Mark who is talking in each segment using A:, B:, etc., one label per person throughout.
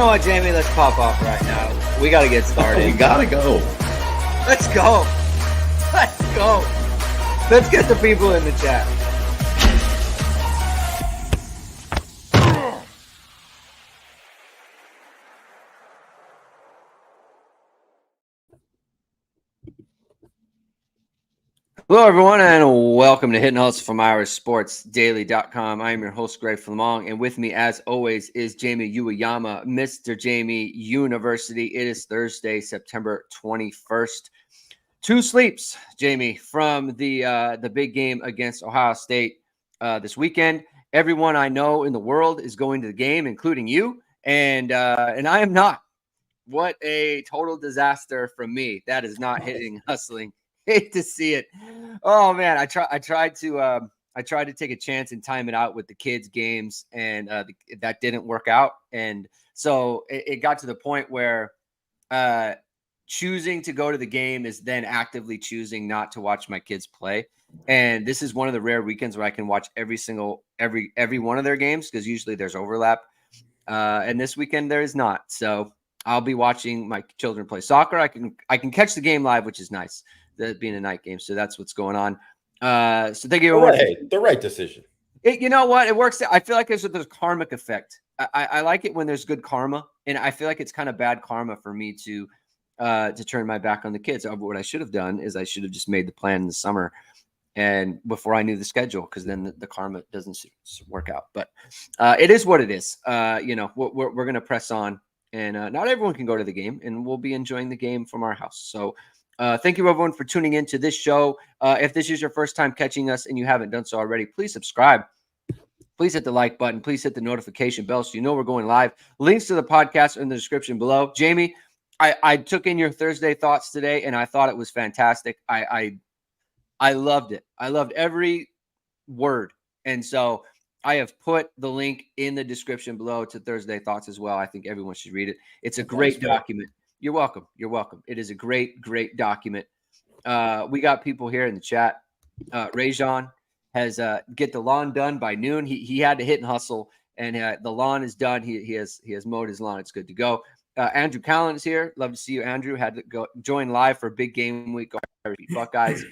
A: know what, Jamie? Let's pop off right now. We got to get started.
B: We got to go.
A: Let's go. Let's go. Let's get the people in the chat. Hello, everyone, and welcome to Hit and Hustle from IrishSportsDaily.com. I am your host, Greg Flamong, and with me, as always, is Jamie Uwayama, Mr. Jamie University. It is Thursday, September 21st. Two sleeps, Jamie, from the big game against Ohio State this weekend. Everyone I know in the world is going to the game, including you, and I am not. What a total disaster from me. That is not hitting hustling. Hate to see it. Oh man, I tried to take a chance and time it out with the kids' games, and that didn't work out. And so it got to the point where choosing to go to the game is then actively choosing not to watch my kids play. And this is one of the rare weekends where I can watch every one of their games, because usually there's overlap. And this weekend there is not. So I'll be watching my children play soccer. I can catch the game live, which is nice. That being a night game, so that's what's going on. So thank you everyone.
B: The right decision.
A: You know what? It works. I feel like there's a karmic effect. I like it when there's good karma, and I feel like it's kind of bad karma for me to turn my back on the kids. What I should have done is I should have just made the plan in the summer and before I knew the schedule, because then the karma doesn't work out. But it is what it is. We're going to press on, and not everyone can go to the game, and we'll be enjoying the game from our house. So thank you, everyone, for tuning in to this show. If this is your first time catching us and you haven't done so already, please subscribe. Please hit the like button. Please hit the notification bell so you know we're going live. Links to the podcast are in the description below. Jamie, I took in your Thursday thoughts today, and I thought it was fantastic. I loved it. I loved every word. And so I have put the link in the description below to Thursday thoughts as well. I think everyone should read it. It's a great document. You're welcome. You're welcome. It is a great, great document. We got people here in the chat. Rajon has get the lawn done by noon. He had to hit and hustle, and the lawn is done. He has mowed his lawn. It's good to go. Andrew Callan is here. Love to see you, Andrew. Had to join live for big game week. Buckeyes.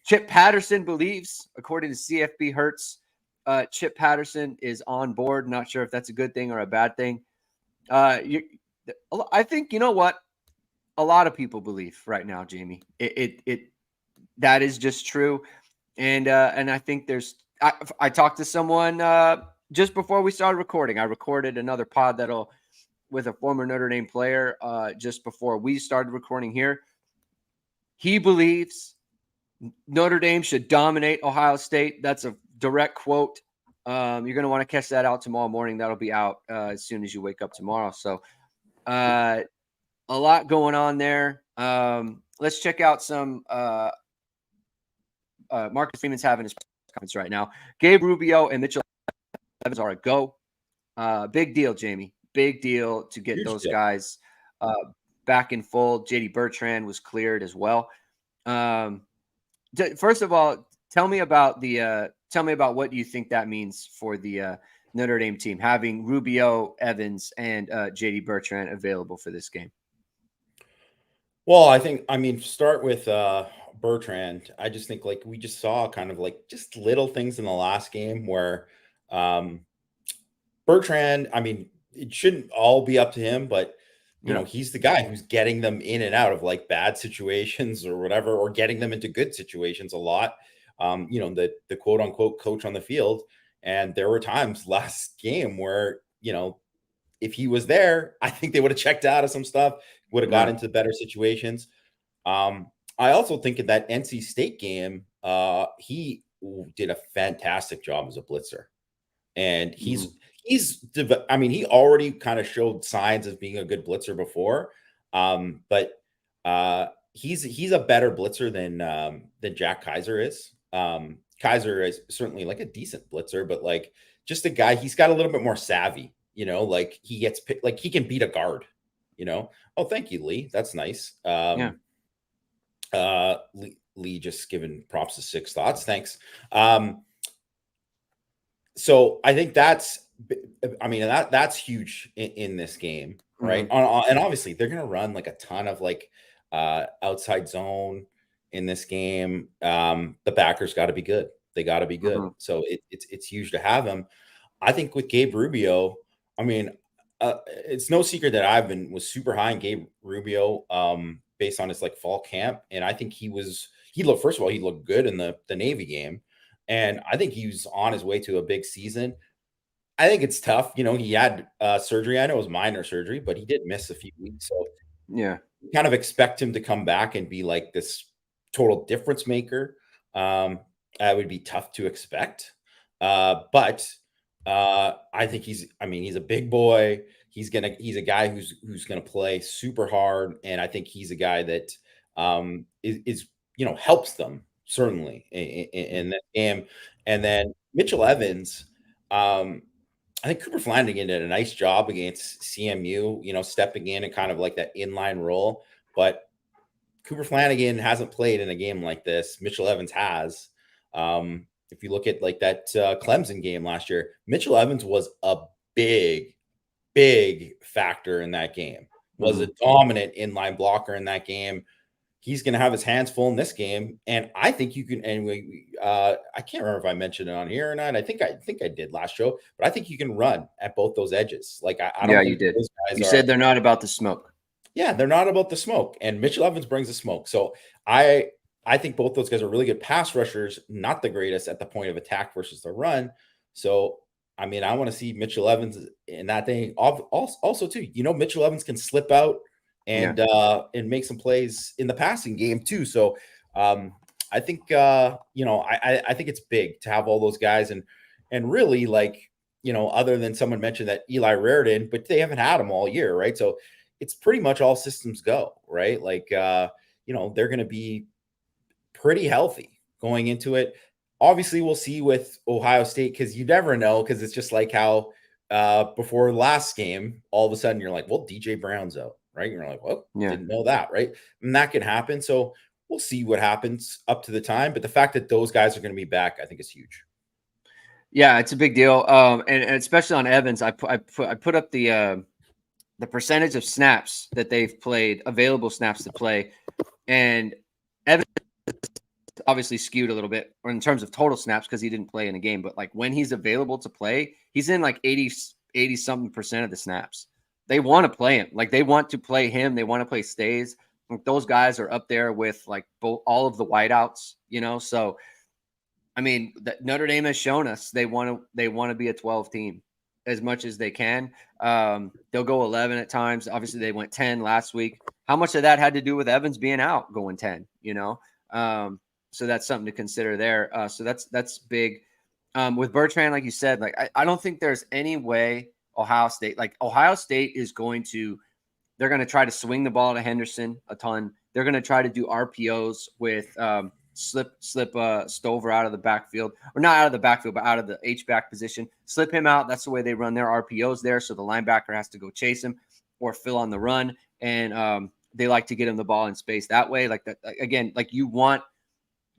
A: Chip Patterson believes, according to CFB Hertz, Chip Patterson is on board. Not sure if that's a good thing or a bad thing. I think, you know what, a lot of people believe right now, Jamie. That is just true, and I think I talked to someone just before we started recording. I recorded another pod with a former Notre Dame player just before we started recording here. He believes Notre Dame should dominate Ohio State. That's a direct quote. You're going to want to catch that out tomorrow morning. That'll be out as soon as you wake up tomorrow. So. A lot going on there. Let's check out some Marcus Freeman's having his conference right now. Gabe Rubio and Mitchell Evans are a go. Big deal, Jamie. Big deal to get those guys back in full. JD Bertrand was cleared as well. First of all, tell me about what you think that means for the Notre Dame team, having Rubio, Evans, and JD Bertrand available for this game.
B: Well, start with Bertrand. I just think we just saw kind of just little things in the last game where Bertrand, it shouldn't all be up to him, but you know, he's the guy who's getting them in and out of bad situations or whatever, or getting them into good situations a lot. The quote unquote coach on the field. And there were times last game where, if he was there, I think they would have checked out of some stuff, would have got into better situations. I also think in that NC State game, he did a fantastic job as a blitzer. And he already kind of showed signs of being a good blitzer before. But he's a better blitzer than Jack Kaiser is. Kaiser is certainly a decent blitzer, but just a guy, he's got a little bit more savvy, he gets he can beat a guard, Oh, thank you, Lee. That's nice. Lee just giving props to Six Thoughts. Thanks. So I think that's I mean, that's huge in this game, right?
A: Mm-hmm.
B: And obviously they're going to run like a ton of like outside zone in this game. The backers got to be good. They got to be good.
A: Mm-hmm.
B: So it's huge to have him. I think with Gabe Rubio, I mean, it's no secret that was super high in Gabe Rubio based on his like fall camp, and I think he looked, first of all, he looked good in the Navy game, and I think he was on his way to a big season. I think it's tough. He had surgery. I know it was minor surgery, but he did miss a few weeks. So
A: Yeah.
B: you kind of expect him to come back and be like this total difference maker. That would be tough to expect. But I think he's a big boy. He's a guy who's gonna play super hard. And I think he's a guy that is helps them certainly in that game. And then Mitchell Evans, I think Cooper Flanagan did a nice job against CMU, stepping in and kind of like that inline role. But Cooper Flanagan hasn't played in a game like this. Mitchell Evans has. If you look at like that Clemson game last year, Mitchell Evans was a big, big factor in that game. Was a dominant inline blocker in that game. He's going to have his hands full in this game, and I think you can. And I can't remember if I mentioned it on here or not. I think I did last show, but I think you can run at both those edges. Like I don't think
A: you did.
B: those guys
A: you said they're not about the smoke.
B: Yeah, they're not about the smoke, and Mitchell Evans brings the smoke. So I think both those guys are really good pass rushers, not the greatest at the point of attack versus the run. So I mean, I want to see Mitchell Evans in that thing. Also, too, Mitchell Evans can slip out and make some plays in the passing game too. So I think I think it's big to have all those guys and really, like, other than someone mentioned that Eli Raritan, but they haven't had him all year, right? So it's pretty much all systems go, right? Like they're going to be pretty healthy going into it. Obviously, we'll see with Ohio State, because you never know, because it's just like how before the last game, all of a sudden you're like, well, DJ Brown's out, right? You're like, well, didn't know that, right? And that can happen. So we'll see what happens up to the time. But the fact that those guys are going to be back, I think, is huge.
A: Yeah, it's a big deal. And especially on Evans, I put up the percentage of snaps that they've played, available snaps to play, and Evans obviously skewed a little bit in terms of total snaps because he didn't play in a game. But like when he's available to play, he's in like 80 something percent of the snaps. They want to play him. Like they want to play him. They want to play Stays. Like those guys are up there with like all of the wideouts, So, I mean, Notre Dame has shown us they want to be a 12 team as much as they can. They'll go 11 at times. Obviously, they went 10 last week. How much of that had to do with Evans being out, going 10? So that's something to consider there. So that's big. With Bertrand, like you said, like I don't think there's any way Ohio State is going to. They're going to try to swing the ball to Henderson a ton. They're going to try to do RPOs with slip Stover out of the backfield, or not out of the backfield, but out of the H-back position. Slip him out. That's the way they run their RPOs there. So the linebacker has to go chase him or fill on the run. And they like to get him the ball in space that way. Like that, again, like you want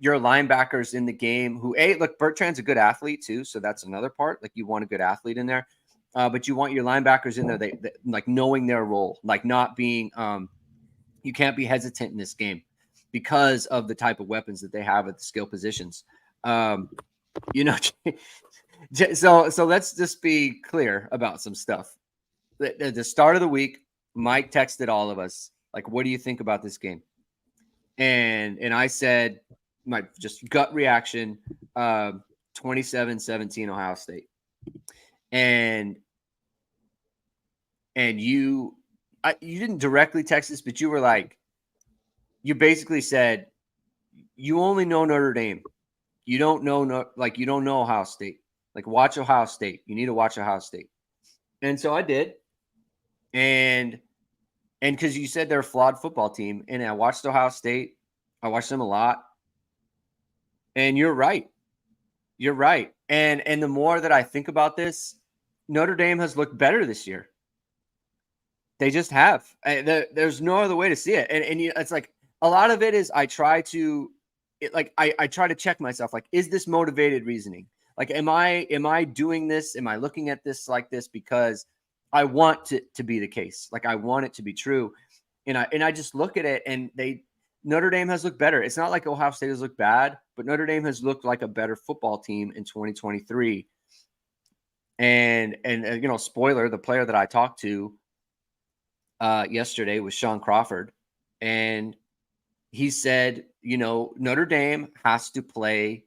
A: your linebackers in the game who, look, Bertrand's a good athlete too. So that's another part. Like you want a good athlete in there. But you want your linebackers in there, they like knowing their role, like not being you can't be hesitant in this game because of the type of weapons that they have at the skill positions. So let's just be clear about some stuff. At the start of the week, Mike texted all of us, like, what do you think about this game? And I said, my just gut reaction, 27-17 Ohio State. And you didn't directly text us, but you were like, you basically said, you only know Notre Dame. You don't know Ohio State. Like, watch Ohio State. You need to watch Ohio State. And so I did. And because you said they're a flawed football team, and I watched Ohio State. I watched them a lot. And you're right. You're right. And the more that I think about this, Notre Dame has looked better this year. They just have. There's no other way to see it. And it's like a lot of it is I try to check myself. Like, is this motivated reasoning? Like, am I doing this? Am I looking at this like this because I want it to be the case? Like, I want it to be true. And I just look at it, and Notre Dame has looked better. It's not like Ohio State has looked bad, but Notre Dame has looked like a better football team in 2023. And spoiler, the player that I talked to yesterday was Sean Crawford, and he said, Notre Dame has to play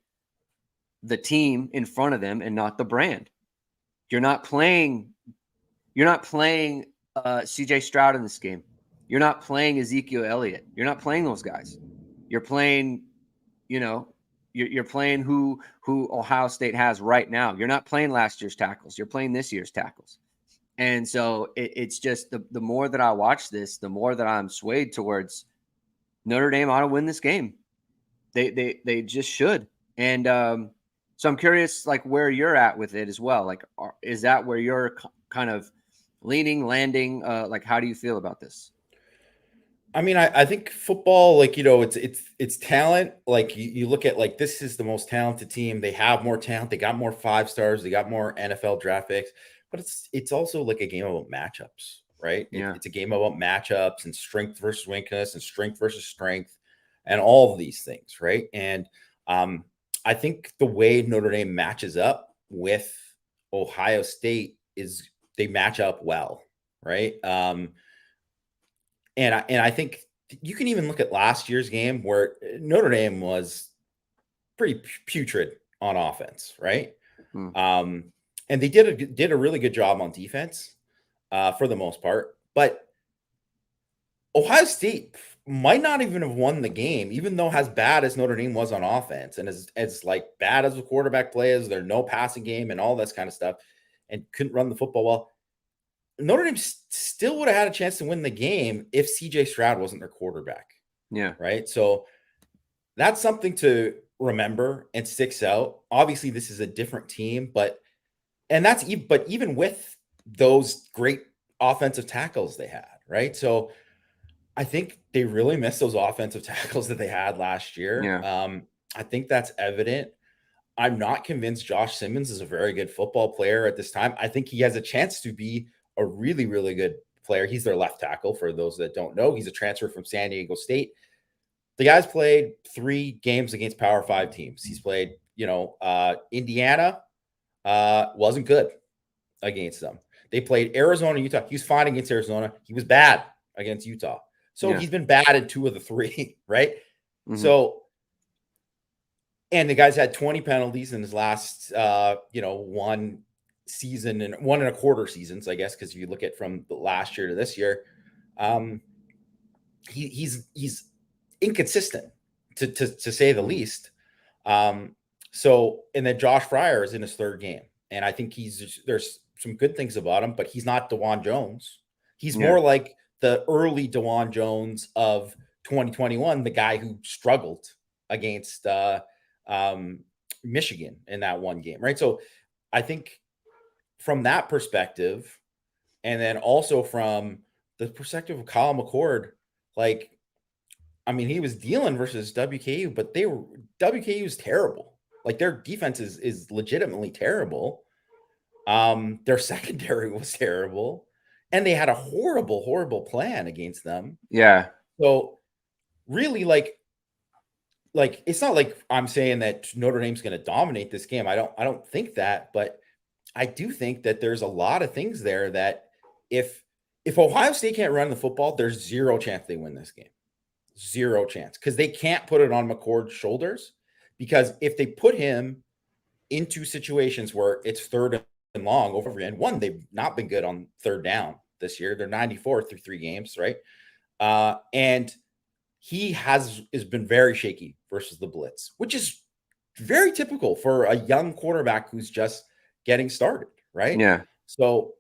A: the team in front of them and not the brand. You're not playing CJ Stroud in this game. You're not playing Ezekiel Elliott. You're not playing those guys. You're playing, you're playing who Ohio State has right now. You're not playing last year's tackles. You're playing this year's tackles. And so it's just the more that I watch this, the more that I'm swayed towards Notre Dame ought to win this game. They just should. And so I'm curious, like, where you're at with it as well. Like, is that where you're kind of leaning, landing? Like, how do you feel about this?
B: I mean, I think football, like, it's talent. Like, you look at, like, this is the most talented team. They have more talent. They got more 5-stars. They got more NFL draft picks. But it's also like a game about matchups, right?
A: Yeah.
B: It's a game about matchups and strength versus weakness and strength versus strength and all of these things, right? And I think the way Notre Dame matches up with Ohio State is they match up well, right? And I think you can even look at last year's game where Notre Dame was pretty putrid on offense, right? And they did a really good job on defense for the most part. But Ohio State might not even have won the game, even though as bad as Notre Dame was on offense and as like bad as the quarterback play is, there's no passing game and all this kind of stuff, and couldn't run the football well. Notre Dame still would have had a chance to win the game if CJ Stroud wasn't their quarterback.
A: Yeah.
B: Right. So that's something to remember and sticks out. Obviously, this is a different team, but even with those great offensive tackles they had, right? So I think they really missed those offensive tackles that they had last year.
A: Yeah.
B: I think that's evident. I'm not convinced Josh Simmons is a very good football player at this time. I think he has a chance to be a really, really good player. He's their left tackle, for those that don't know. He's a transfer from San Diego State. The guy's played 3 games against Power 5 teams. He's played, Indiana wasn't good against them. They played Arizona, Utah. He was fine against Arizona. He was bad against Utah. So he's been bad in 2 of the 3, right? Mm-hmm. So, and the guy's had 20 penalties in his last, 1 season and 1 1/4 seasons, I guess, because if you look at from the last year to this year, he's inconsistent to say the least. So, and then Josh Fryer is in his 3rd game, and I think there's some good things about him, but he's not DeJuan Jones. He's more like the early DeJuan Jones of 2021, the guy who struggled against Michigan in that 1 game, right? So I think from that perspective, and then also from the perspective of Kyle McCord, like, I mean, he was dealing versus WKU, but WKU is terrible. Like, their defense is legitimately terrible. Their secondary was terrible, and they had a horrible, horrible plan against them.
A: Yeah.
B: So really, like it's not like I'm saying that Notre Dame's going to dominate this game. I don't think that, but I do think that there's a lot of things there that if Ohio State can't run the football, there's 0 chance they win this game. 0 chance, because they can't put it on McCord's shoulders. Because if they put him into situations where it's 3rd and long over again, 1, they've not been good on 3rd down this year. They're 94 through 3 games, right? And he has been very shaky versus the blitz, which is very typical for a young quarterback who's just getting started, right?
A: Yeah.
B: So,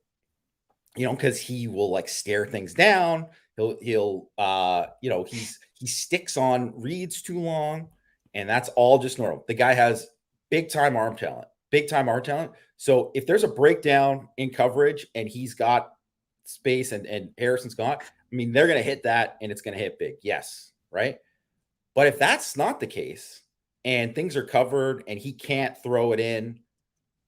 B: because he will like stare things down. He'll he sticks on reads too long, and that's all just normal. The guy has big time arm talent. So if there's a breakdown in coverage and he's got space and Harrison's gone, I mean, they're going to hit that and it's going to hit big. Yes. Right. But if that's not the case and things are covered and he can't throw it in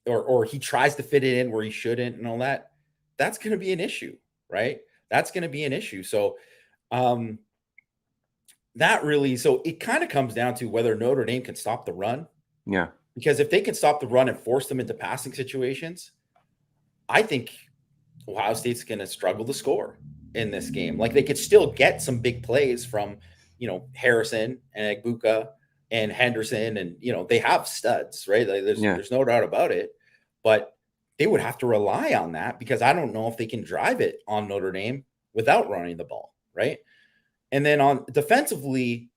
B: or he tries to fit it in where he shouldn't and all that, that's going to be an issue, right? That's going to be an issue. So so it kind of comes down to whether Notre Dame can stop the run.
A: Yeah.
B: Because if they can stop the run and force them into passing situations, I think Ohio State's going to struggle to score in this game. Like they could still get some big plays from, Harrison and Egbuka and Henderson, and they have studs, right? Like there's no doubt about it, but they would have to rely on that because I don't know if they can drive it on Notre Dame without running the ball, right? And then on defensively,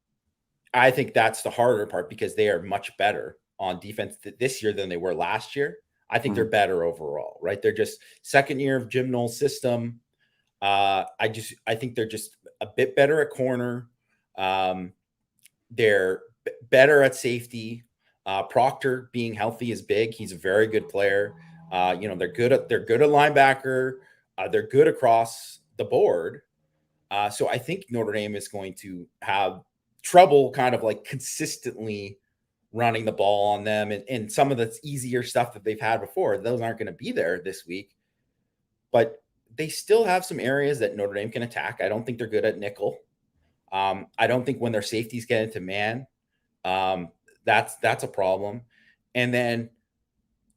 B: I think that's the harder part because they are much better on defense this year than they were last year. I think they're better overall, right? They're just second year of Jim Knowles' system. I think they're just a bit better at corner. They're better at safety. Proctor being healthy is big. He's a very good player. They're good at linebacker. They're good across the board. So I think Notre Dame is going to have trouble kind of like consistently running the ball on them, and some of the easier stuff that they've had before, those aren't going to be there this week, but they still have some areas that Notre Dame can attack. I don't think they're good at nickel. I don't think when their safeties get into man, that's a problem. And then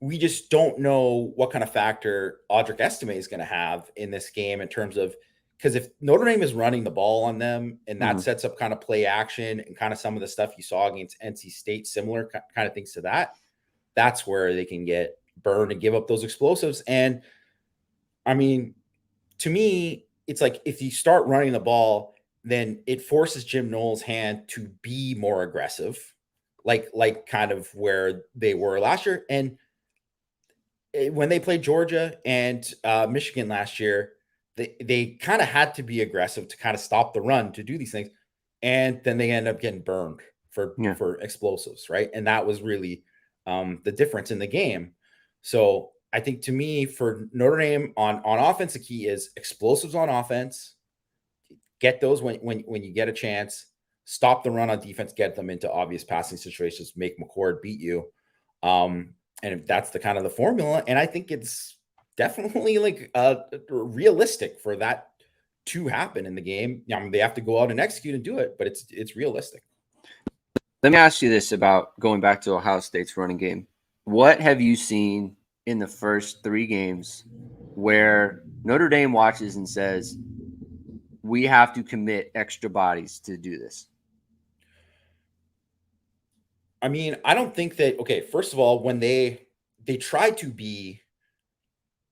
B: we just don't know what kind of factor Audric Estime is going to have in this game in terms of, because if Notre Dame is running the ball on them and that sets up kind of play action and kind of some of the stuff you saw against NC State, similar kind of things to that, that's where they can get burned and give up those explosives. And I mean, to me, it's like if you start running the ball, then it forces Jim Knowles' hand to be more aggressive, like kind of where they were last year. And when they played Georgia and Michigan last year, they kind of had to be aggressive to kind of stop the run to do these things. And then they end up getting burned for explosives, right? And that was really the difference in the game. So I think to me, for Notre Dame on offense, the key is explosives on offense. Get those when you get a chance. Stop the run on defense. Get them into obvious passing situations. Make McCord beat you. And if that's the kind of the formula, and I think it's definitely like realistic for that to happen in the game. I mean, they have to go out and execute and do it, but it's realistic.
A: Let me ask you this about going back to Ohio State's running game. What have you seen in the first 3 games where Notre Dame watches and says, we have to commit extra bodies to do this?
B: I mean, I don't think that, okay, first of all, when they tried to be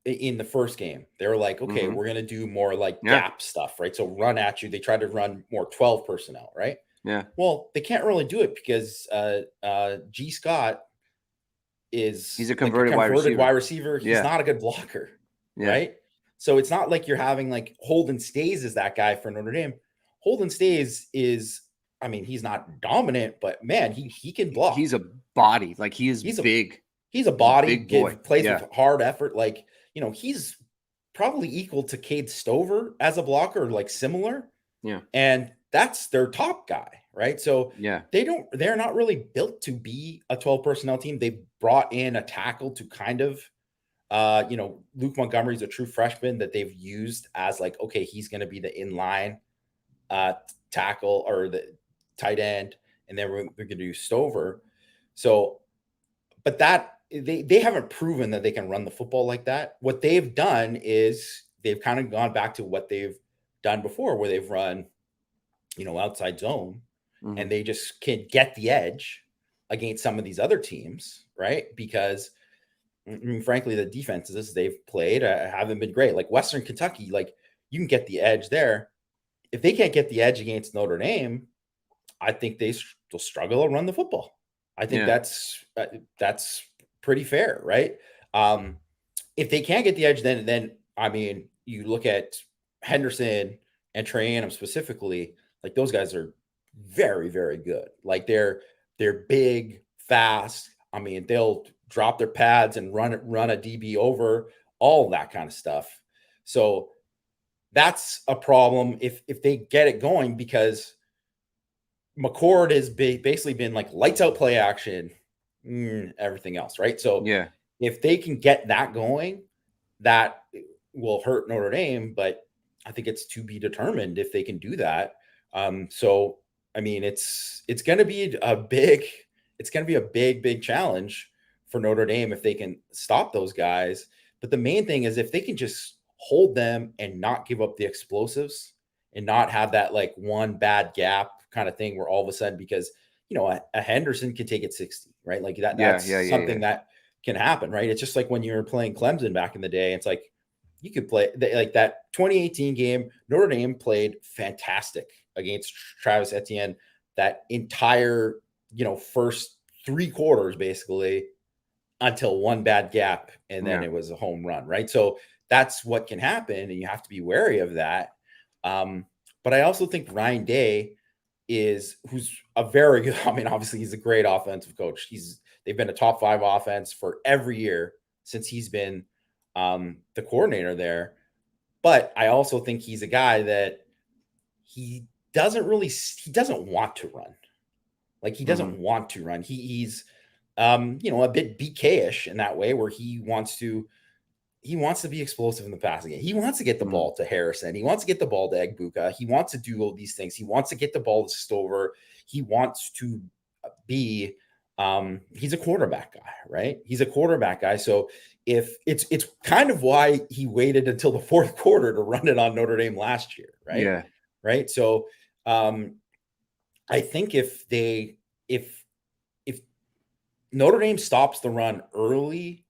B: in the first game, they were like, okay, we're going to do more like gap stuff, right? So run at you. They tried to run more 12 personnel, right?
A: Yeah.
B: Well, they can't really do it because G. Scott
A: he's a converted
B: wide receiver. He's not a good blocker, right? So it's not like you're having like Holden Stays is that guy for Notre Dame. Holden Stays is, I mean, he's not dominant, but man, he can block.
A: He's a body. Like he's big.
B: He's a body,
A: big boy.
B: Plays with hard effort. Like, he's probably equal to Cade Stover as a blocker, like similar.
A: Yeah.
B: And that's their top guy, right? So they're not really built to be a 12 personnel team. They brought in a tackle to kind of, Luke Montgomery's a true freshman that they've used as like, okay, he's going to be the inline tackle or the tight end. And then we're going to do Stover. So, but they haven't proven that they can run the football like that. What they've done is they've kind of gone back to what they've done before, where they've run, outside zone, and they just can get the edge against some of these other teams, right? Because, I mean, frankly, the defenses they've played haven't been great. Like Western Kentucky, like you can get the edge there. If they can't get the edge against Notre Dame, I think they'll struggle to run the football. I think that's pretty fair, right? If they can't get the edge, then I mean, you look at Henderson and Trey Annam specifically, like those guys are very, very good. Like they're big, fast. I mean, they'll drop their pads and run a DB over, all that kind of stuff. So that's a problem if they get it going, because McCord has basically been like lights out play action, everything else, right? So if they can get that going, that will hurt Notre Dame, but I think it's to be determined if they can do that. So I mean, it's going to be a big challenge for Notre Dame if they can stop those guys. But the main thing is if they can just hold them and not give up the explosives and not have that like one bad gap kind of thing where all of a sudden, because a Henderson can take it 60, right? Like that's something that can happen, right? It's just like when you were playing Clemson back in the day. It's like you could play like that 2018 game. Notre Dame played fantastic against Travis Etienne that entire first 3 quarters basically until one bad gap, and then it was a home run, right? So that's what can happen, and you have to be wary of that. But I also think Ryan Day who's a very good, I mean, obviously he's a great offensive coach. They've been a top 5 offense for every year since he's been the coordinator there. But I also think he's a guy that he doesn't want to run. Like he doesn't want to run. He's a bit BK-ish in that way where he wants to be explosive in the passing game. He wants to get the ball to Harrison. He wants to get the ball to Egbuka. He wants to do all these things. He wants to get the ball to Stover. He wants to be he's a quarterback guy, right? He's a quarterback guy. So if it's kind of why he waited until the 4th quarter to run it on Notre Dame last year, right?
A: Yeah.
B: Right. So I think if Notre Dame stops the run early,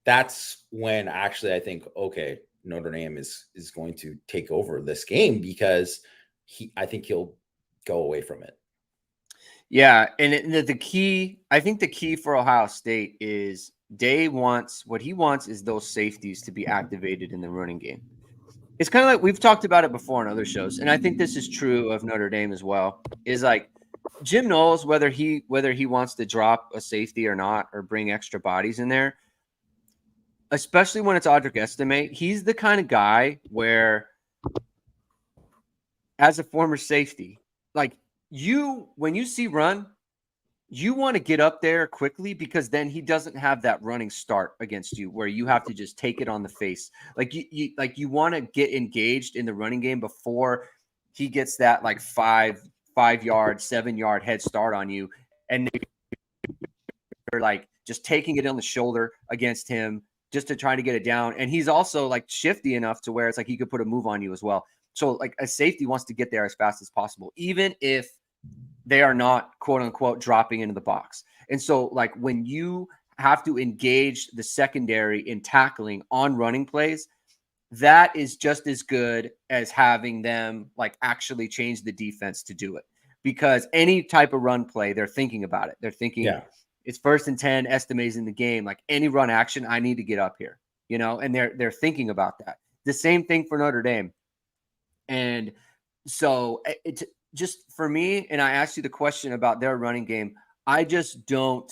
B: that's when actually I think, okay, Notre Dame is going to take over this game because I think he'll go away from it.
A: Yeah. And the key for Ohio State is what he wants is those safeties to be activated in the running game. It's kind of like we've talked about it before on other shows. And I think this is true of Notre Dame as well, is like Jim Knowles, whether he wants to drop a safety or not, or bring extra bodies in there, especially when it's Audric Estime, he's the kind of guy where, as a former safety, like when you see run, you want to get up there quickly because then he doesn't have that running start against you where you have to just take it on the face. Like you want to get engaged in the running game before he gets that like 5-yard, 7-yard head start on you. And you're like just taking it on the shoulder against him just to try to get it down. And he's also like shifty enough to where it's like he could put a move on you as well. So like a safety wants to get there as fast as possible, even if they are not quote unquote dropping into the box. And so like when you have to engage the secondary in tackling on running plays, that is just as good as having them like actually change the defense to do it, because any type of run play, they're thinking about it. They're thinking it's 1st and 10, Estime's in the game. Like any run action, I need to get up here, and they're thinking about that. The same thing for Notre Dame. And so it's just for me, and I asked you the question about their running game. I just don't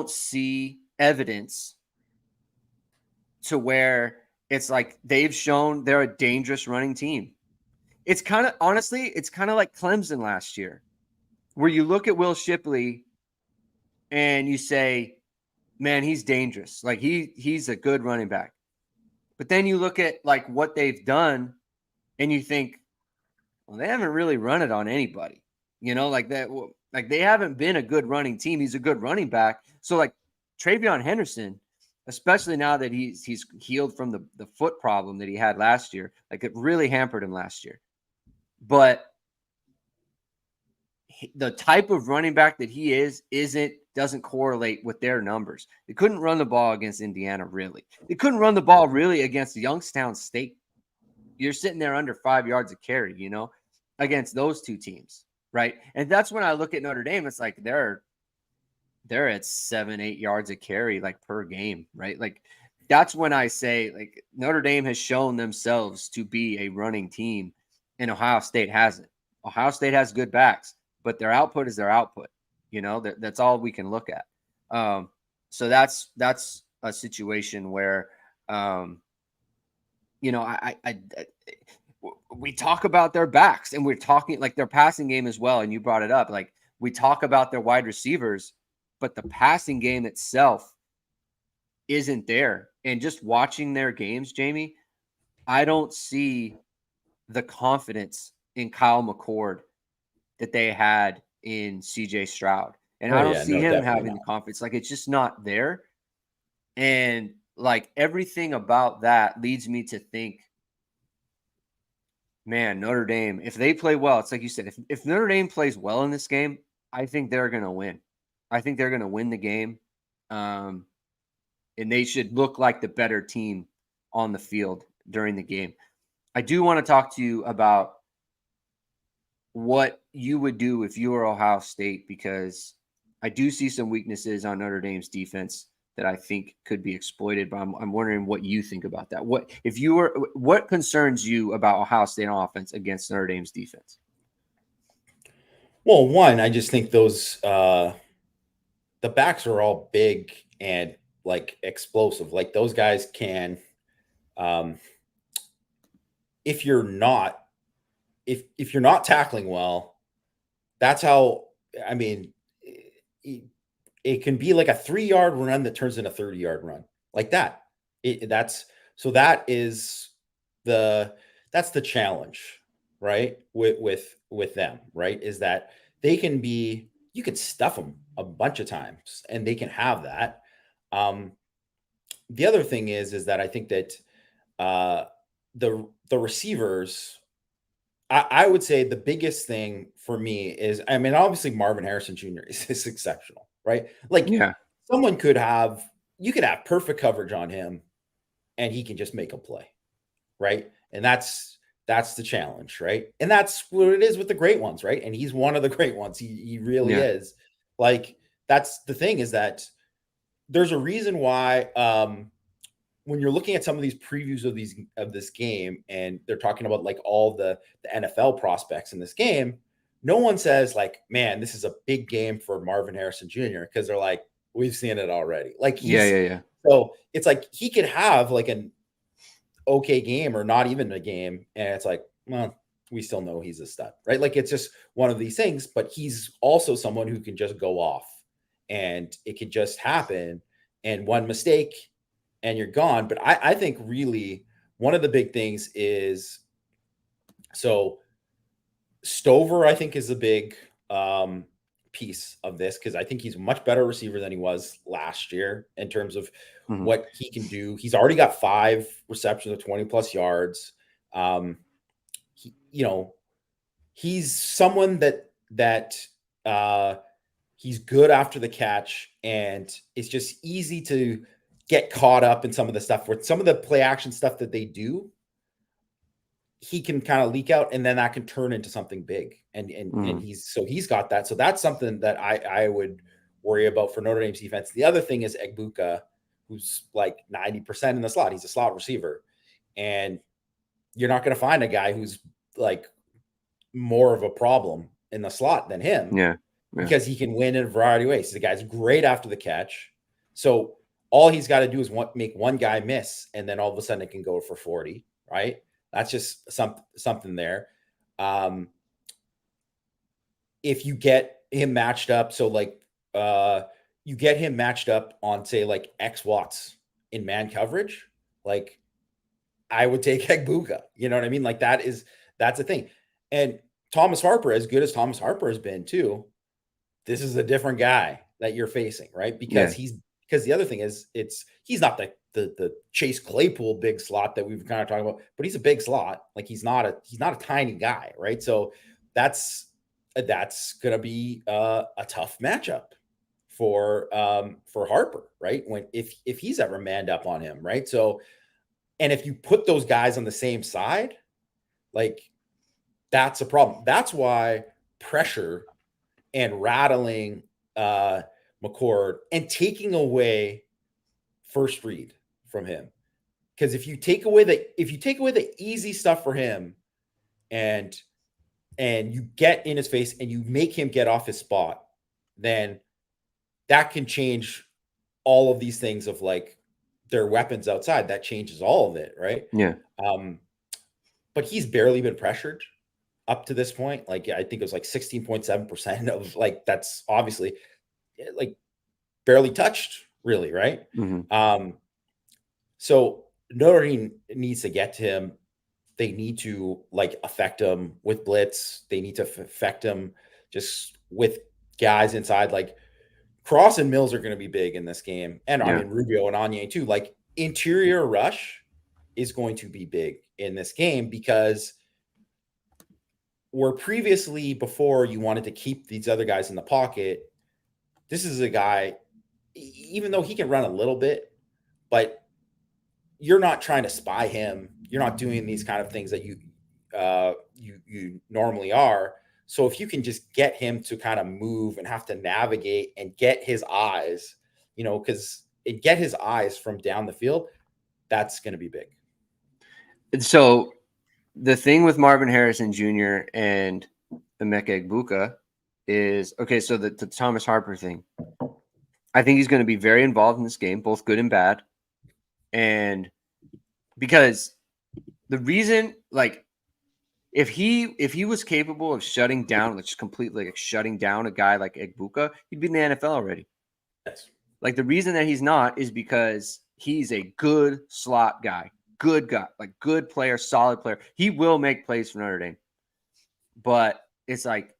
A: see evidence to where it's like they've shown they're a dangerous running team. It's kind of like Clemson last year, where you look at Will Shipley and you say, man, he's dangerous. Like he's a good running back. But then you look at like what they've done and you think, well, they haven't really run it on anybody, like that. Like they haven't been a good running team. He's a good running back. So like Travion Henderson, especially now that he's healed from the foot problem that he had last year, like it really hampered him last year. But the type of running back that he doesn't correlate with their numbers. They couldn't run the ball against Indiana, really. They couldn't run the ball really against Youngstown State. You're sitting there under 5 yards of carry, against those two teams, right? And that's when I look at Notre Dame. It's like they're at 7-8 yards of carry like per game, right? Like that's when I say like Notre Dame has shown themselves to be a running team, and Ohio State hasn't. Ohio State has good backs, but their output is their output. That's all we can look at. So that's a situation where, we talk about their backs and we're talking like their passing game as well. And you brought it up. Like we talk about their wide receivers. but the passing game itself isn't there. And just watching their games, Jamie, I don't see the confidence in Kyle McCord that they had in CJ Stroud. And I don't see him having the confidence. Like, it's just not there. And like everything about that leads me to think, man, Notre Dame, if they play well, it's like you said, if Notre Dame plays well in this game, I think they're going to win. I think they're going to win the game. And they should look like the better team on the field during the game. I do want to talk to you about what you would do if you were Ohio State, because I do see some weaknesses on Notre Dame's defense that I think could be exploited, but I'm wondering what you think about that. What concerns you about Ohio State offense against Notre Dame's defense?
B: Well, one, I just think those the backs are all big and like explosive. Like those guys can, if you're not tackling well, that's how, I mean, it can be like a 3-yard run that turns into a 30-yard run like that. That's the challenge, right? With them, right? Is that you can stuff them a bunch of times and they can have that. The other thing is that I think that the receivers, I would say the biggest thing for me is, I mean, obviously Marvin Harrison Jr. is exceptional, right? Like,
A: yeah,
B: you could have perfect coverage on him and he can just make a play, right? And that's the challenge, right? And that's what it is with the great ones, right? And he's one of the great ones. He really is. Like, that's the thing, is that there's a reason why when you're looking at some of these previews of this game, and they're talking about like all the NFL prospects in this game, no one says like, man, this is a big game for Marvin Harrison Jr., because they're like, we've seen it already. Like, so it's like he could have like an okay game or not even a game, and it's like, well, we still know he's a stud, right? Like, it's just one of these things. But he's also someone who can just go off, and it could just happen, and one mistake and you're gone. But I think really one of the big things is, so Stover, I think, is a big piece of this, because I think he's a much better receiver than he was last year in terms of what he can do. He's already got 5 receptions of 20 plus yards. He's someone that he's good after the catch, and it's just easy to get caught up in some of the stuff where some of the play action stuff that they do, he can kind of leak out, and then that can turn into something big. And he's got that. So that's something that I would worry about for Notre Dame's defense. The other thing is Egbuka, who's like 90% in the slot. He's a slot receiver, and you're not going to find a guy who's like more of a problem in the slot than him. Because he can win in a variety of ways. The guy's great after the catch. So all he's got to do is make one guy miss, and then all of a sudden it can go for 40, right? That's just something there. If you get him matched up, so like you get him matched up on, say, like X Watts in man coverage, like I would take Egbuka. You know what I mean? Like that's a thing. And Thomas Harper, as good as Thomas Harper has been too, this is a different guy that you're facing, right? Because the other thing is, he's not the Chase Claypool big slot that we've kind of talking about, but he's a big slot. Like, he's not a tiny guy, right? So that's going to be a tough matchup for Harper, right? If he's ever manned up on him, right? So, and if you put those guys on the same side, like, that's a problem. That's why pressure and rattling McCord and taking away first read from him, because if you take away the easy stuff for him, and you get in his face and you make him get off his spot, then that can change all of these things of like their weapons outside. That changes all of it, right? But he's barely been pressured up to this point. Like, I think it was like 16.7% of, like, that's obviously, like, barely touched, really, right?
A: Mm-hmm.
B: So Notre Dame needs to get to him. They need to like affect him with blitz. They need to affect him just with guys inside. Like Cross and Mills are going to be big in this game, and I
A: Yeah.
B: mean Rubio and Anye too. Like interior rush is going to be big in this game because where previously before you wanted to keep these other guys in the pocket, this is a guy, even though he can run a little bit, but you're not trying to spy him. You're not doing these kind of things that you normally are. So if you can just get him to kind of move and have to navigate and get his eyes, because get his eyes from down the field, that's going to be big.
A: So the thing with Marvin Harrison Jr. and Emeka Egbuka is okay. So the Thomas Harper thing, I think he's going to be very involved in this game, both good and bad. And because the reason, like, if he was capable of shutting down, like, just completely like shutting down a guy like Egbuka, he'd be in the NFL already.
B: Yes.
A: Like, the reason that he's not is because he's a good slot guy, good guy, like good player, solid player. He will make plays for Notre Dame, but it's like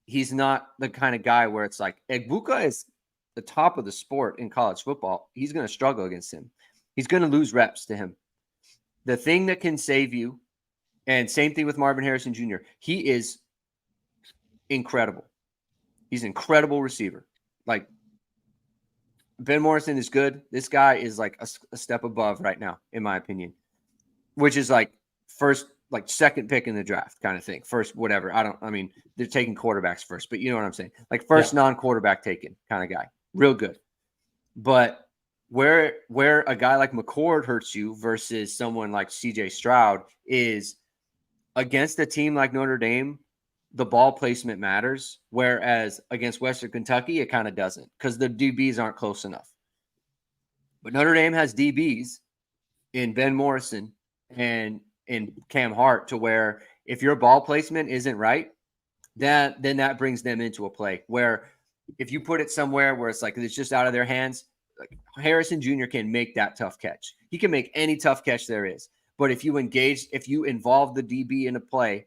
A: he's not the kind of guy where it's like Egbuka is the top of the sport in college football. He's going to struggle against him. He's going to lose reps to him. The thing that can save you, and same thing with Marvin Harrison Jr., he is incredible. He's an incredible receiver. Like, Ben Morrison is good. This guy is like a step above right now, in my opinion, which is like second pick in the draft kind of thing. First, whatever. I mean, they're taking quarterbacks first, but you know what I'm saying? Like first non-quarterback taken kind of guy. Real good. But where a guy like McCord hurts you versus someone like CJ Stroud is against a team like Notre Dame, the ball placement matters, whereas against Western Kentucky, it kind of doesn't because the DBs aren't close enough. But Notre Dame has DBs in Ben Morrison and in Cam Hart to where if your ball placement isn't right, then that brings them into a play where if you put it somewhere where it's like it's just out of their hands, like Harrison Jr. can make that tough catch. He can make any tough catch there is. But if you involve the DB in a play,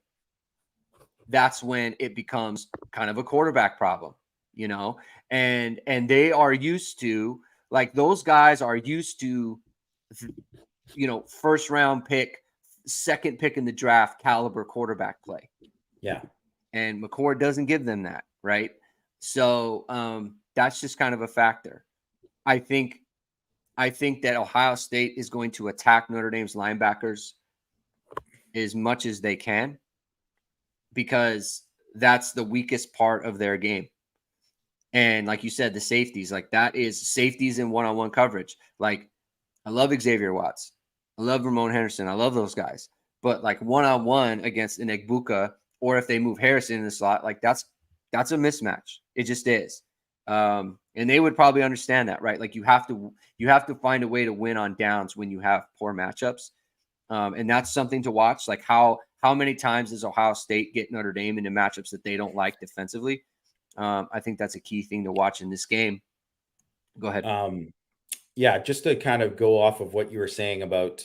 A: that's when it becomes kind of a quarterback problem, and they are used to, like, those guys are used to, first round pick, second pick in the draft caliber quarterback play.
B: Yeah.
A: And McCord doesn't give them that. Right. So that's just kind of a factor. I think that Ohio State is going to attack Notre Dame's linebackers as much as they can, because that's the weakest part of their game. And like you said, the safeties, like that is safeties in one-on-one coverage. Like, I love Xavier Watts. I love Ramon Henderson. I love those guys. But like one-on-one against an Egbuka, or if they move Harrison in the slot, like that's a mismatch. It just is. And they would probably understand that, right? Like you have to find a way to win on downs when you have poor matchups. And that's something to watch. Like how many times does Ohio State get Notre Dame into matchups that they don't like defensively? I think that's a key thing to watch in this game. Go ahead.
B: Yeah, just to kind of go off of what you were saying about,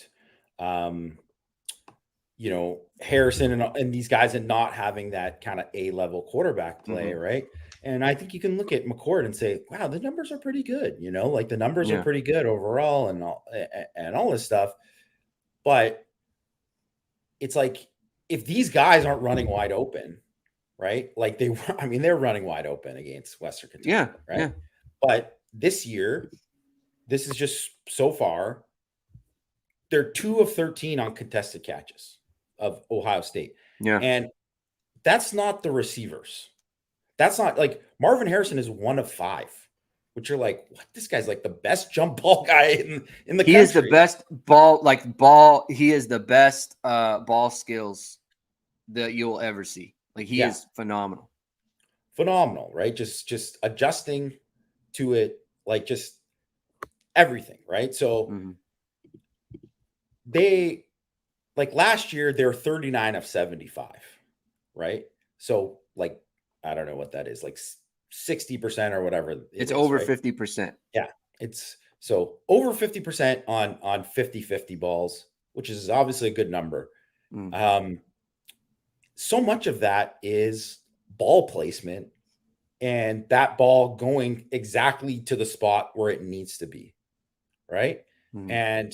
B: Harrison and these guys and not having that kind of A-level quarterback play,
A: Mm-hmm.
B: right? And I think you can look at McCord and say, wow, the numbers are pretty good. Like the numbers are pretty good overall and all this stuff. But it's like, if these guys aren't running wide open, right? Like they're running wide open against Western Kentucky, right?
A: Yeah.
B: But this year, this is just so far, they're 2 of 13 on contested catches of Ohio State.
A: Yeah.
B: And that's not the receivers. That's not like Marvin Harrison is 1 of 5, which you're like, what? This guy's like the best jump ball guy in the country.
A: He is the best ball. He is the best ball skills that you'll ever see. Like he is phenomenal.
B: Phenomenal, right? Just adjusting to it, like just everything, right? So they, like last year, they're 39 of 75, right? So like, I don't know what that is, like 60% or whatever.
A: It's over
B: right?
A: 50%.
B: Yeah. It's so over 50% on 50-50 balls, which is obviously a good number. So much of that is ball placement and that ball going exactly to the spot where it needs to be. Right. And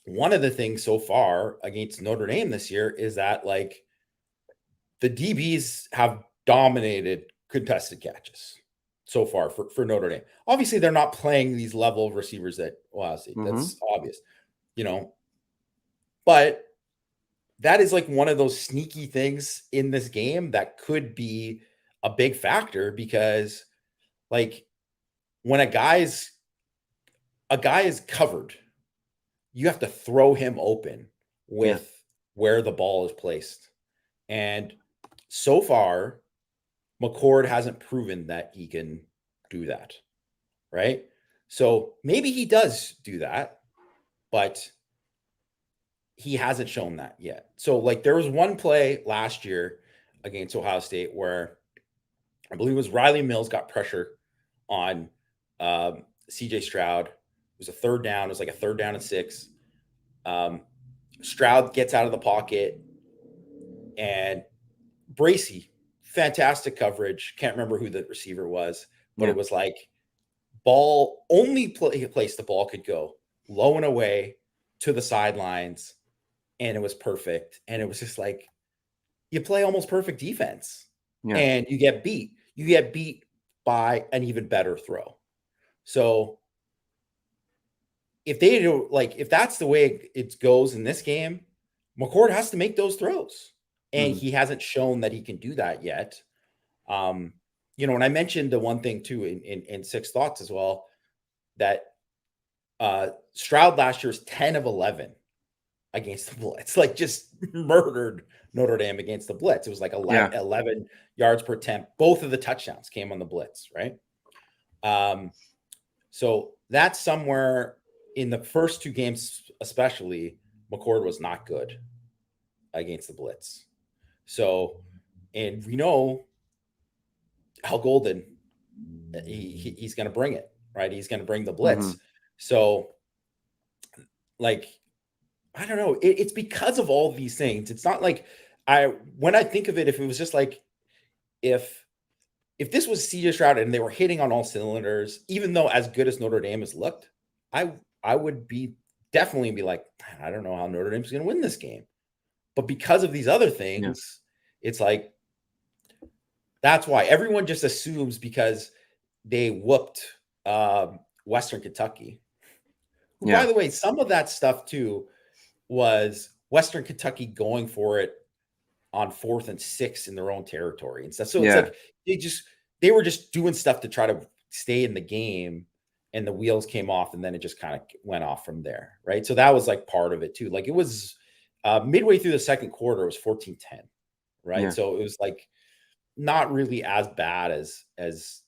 B: one of the things so far against Notre Dame this year is that like the DBs have dominated contested catches so far for Notre Dame. Obviously, they're not playing these level of receivers that Ohio State. That's obvious, but that is like one of those sneaky things in this game that could be a big factor because like when a guy is covered, you have to throw him open with where the ball is placed. And so far, McCord hasn't proven that he can do that. Right. So maybe he does do that, but he hasn't shown that yet. So like there was one play last year against Ohio State where I believe it was Riley Mills got pressure on CJ Stroud. It was a third down. It was like a 3rd down and 6. Stroud gets out of the pocket and Bracey, fantastic coverage. Can't remember who the receiver was, but it was like ball only place the ball could go low and away to the sidelines. And it was perfect. And it was just like, you play almost perfect defense and you get beat. You get beat by an even better throw. So if they do, like, if that's the way it goes in this game, McCord has to make those throws. And he hasn't shown that he can do that yet. And I mentioned the one thing too in Six Thoughts as well, that Stroud last year was 10 of 11 against the blitz, like just murdered Notre Dame against the blitz. It was like 11 yards per attempt. Both of the touchdowns came on the blitz, right? So that's somewhere in the first 2 games, especially, McCord was not good against the blitz. So, and we know Al Golden, he's going to bring it, right? He's going to bring the blitz. So, like, I don't know. It's because of all these things. It's not like when I think of it, if it was just like, if this was CJ Stroud and they were hitting on all cylinders, even though as good as Notre Dame has looked, I would definitely be like, I don't know how Notre Dame's going to win this game. But because of these other things, it's like, that's why everyone just assumes because they whooped Western Kentucky. By the way, some of that stuff too was Western Kentucky going for it on 4th and 6 in their own territory and stuff. So it's like they were just doing stuff to try to stay in the game, and the wheels came off, and then it just kind of went off from there, right? So that was like part of it too. Like it was midway through the second quarter, it was 14-10, right? So it was like not really as bad as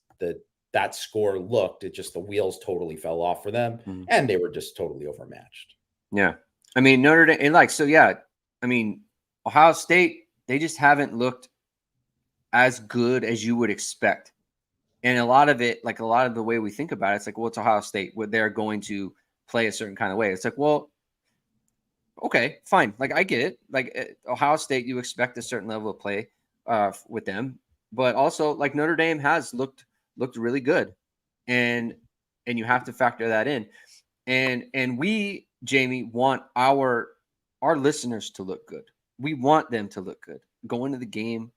B: that score looked. It just the wheels totally fell off for them, and they were just totally overmatched.
A: Yeah. I mean, Notre Dame, I mean, Ohio State, they just haven't looked as good as you would expect. And a lot of it, like a lot of the way we think about it, it's like, well, it's Ohio State where they're going to play a certain kind of way. It's like, well, okay, fine. Like, I get it. Like Ohio State, you expect a certain level of play with them, but also like Notre Dame has looked really good, and you have to factor that in. And we, Jamie, want our listeners to look good. We want them to look good. Going to the game,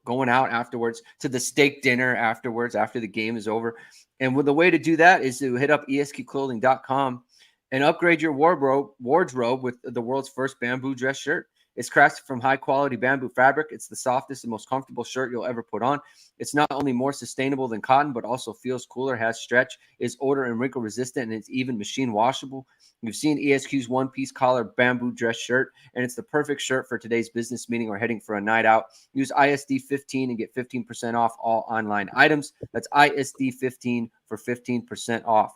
A: going out afterwards to the steak dinner afterwards, after the game is over. And the way to do that is to hit up esqclothing.com and upgrade your wardrobe with the world's first bamboo dress shirt. It's crafted from high-quality bamboo fabric. It's the softest and most comfortable shirt you'll ever put on. It's not only more sustainable than cotton, but also feels cooler, has stretch, is odor and wrinkle-resistant, and it's even machine washable. You've seen ESQ's one-piece collar bamboo dress shirt, and it's the perfect shirt for today's business meeting or heading for a night out. Use ISD15 and get 15% off all online items. That's ISD15 for 15% off.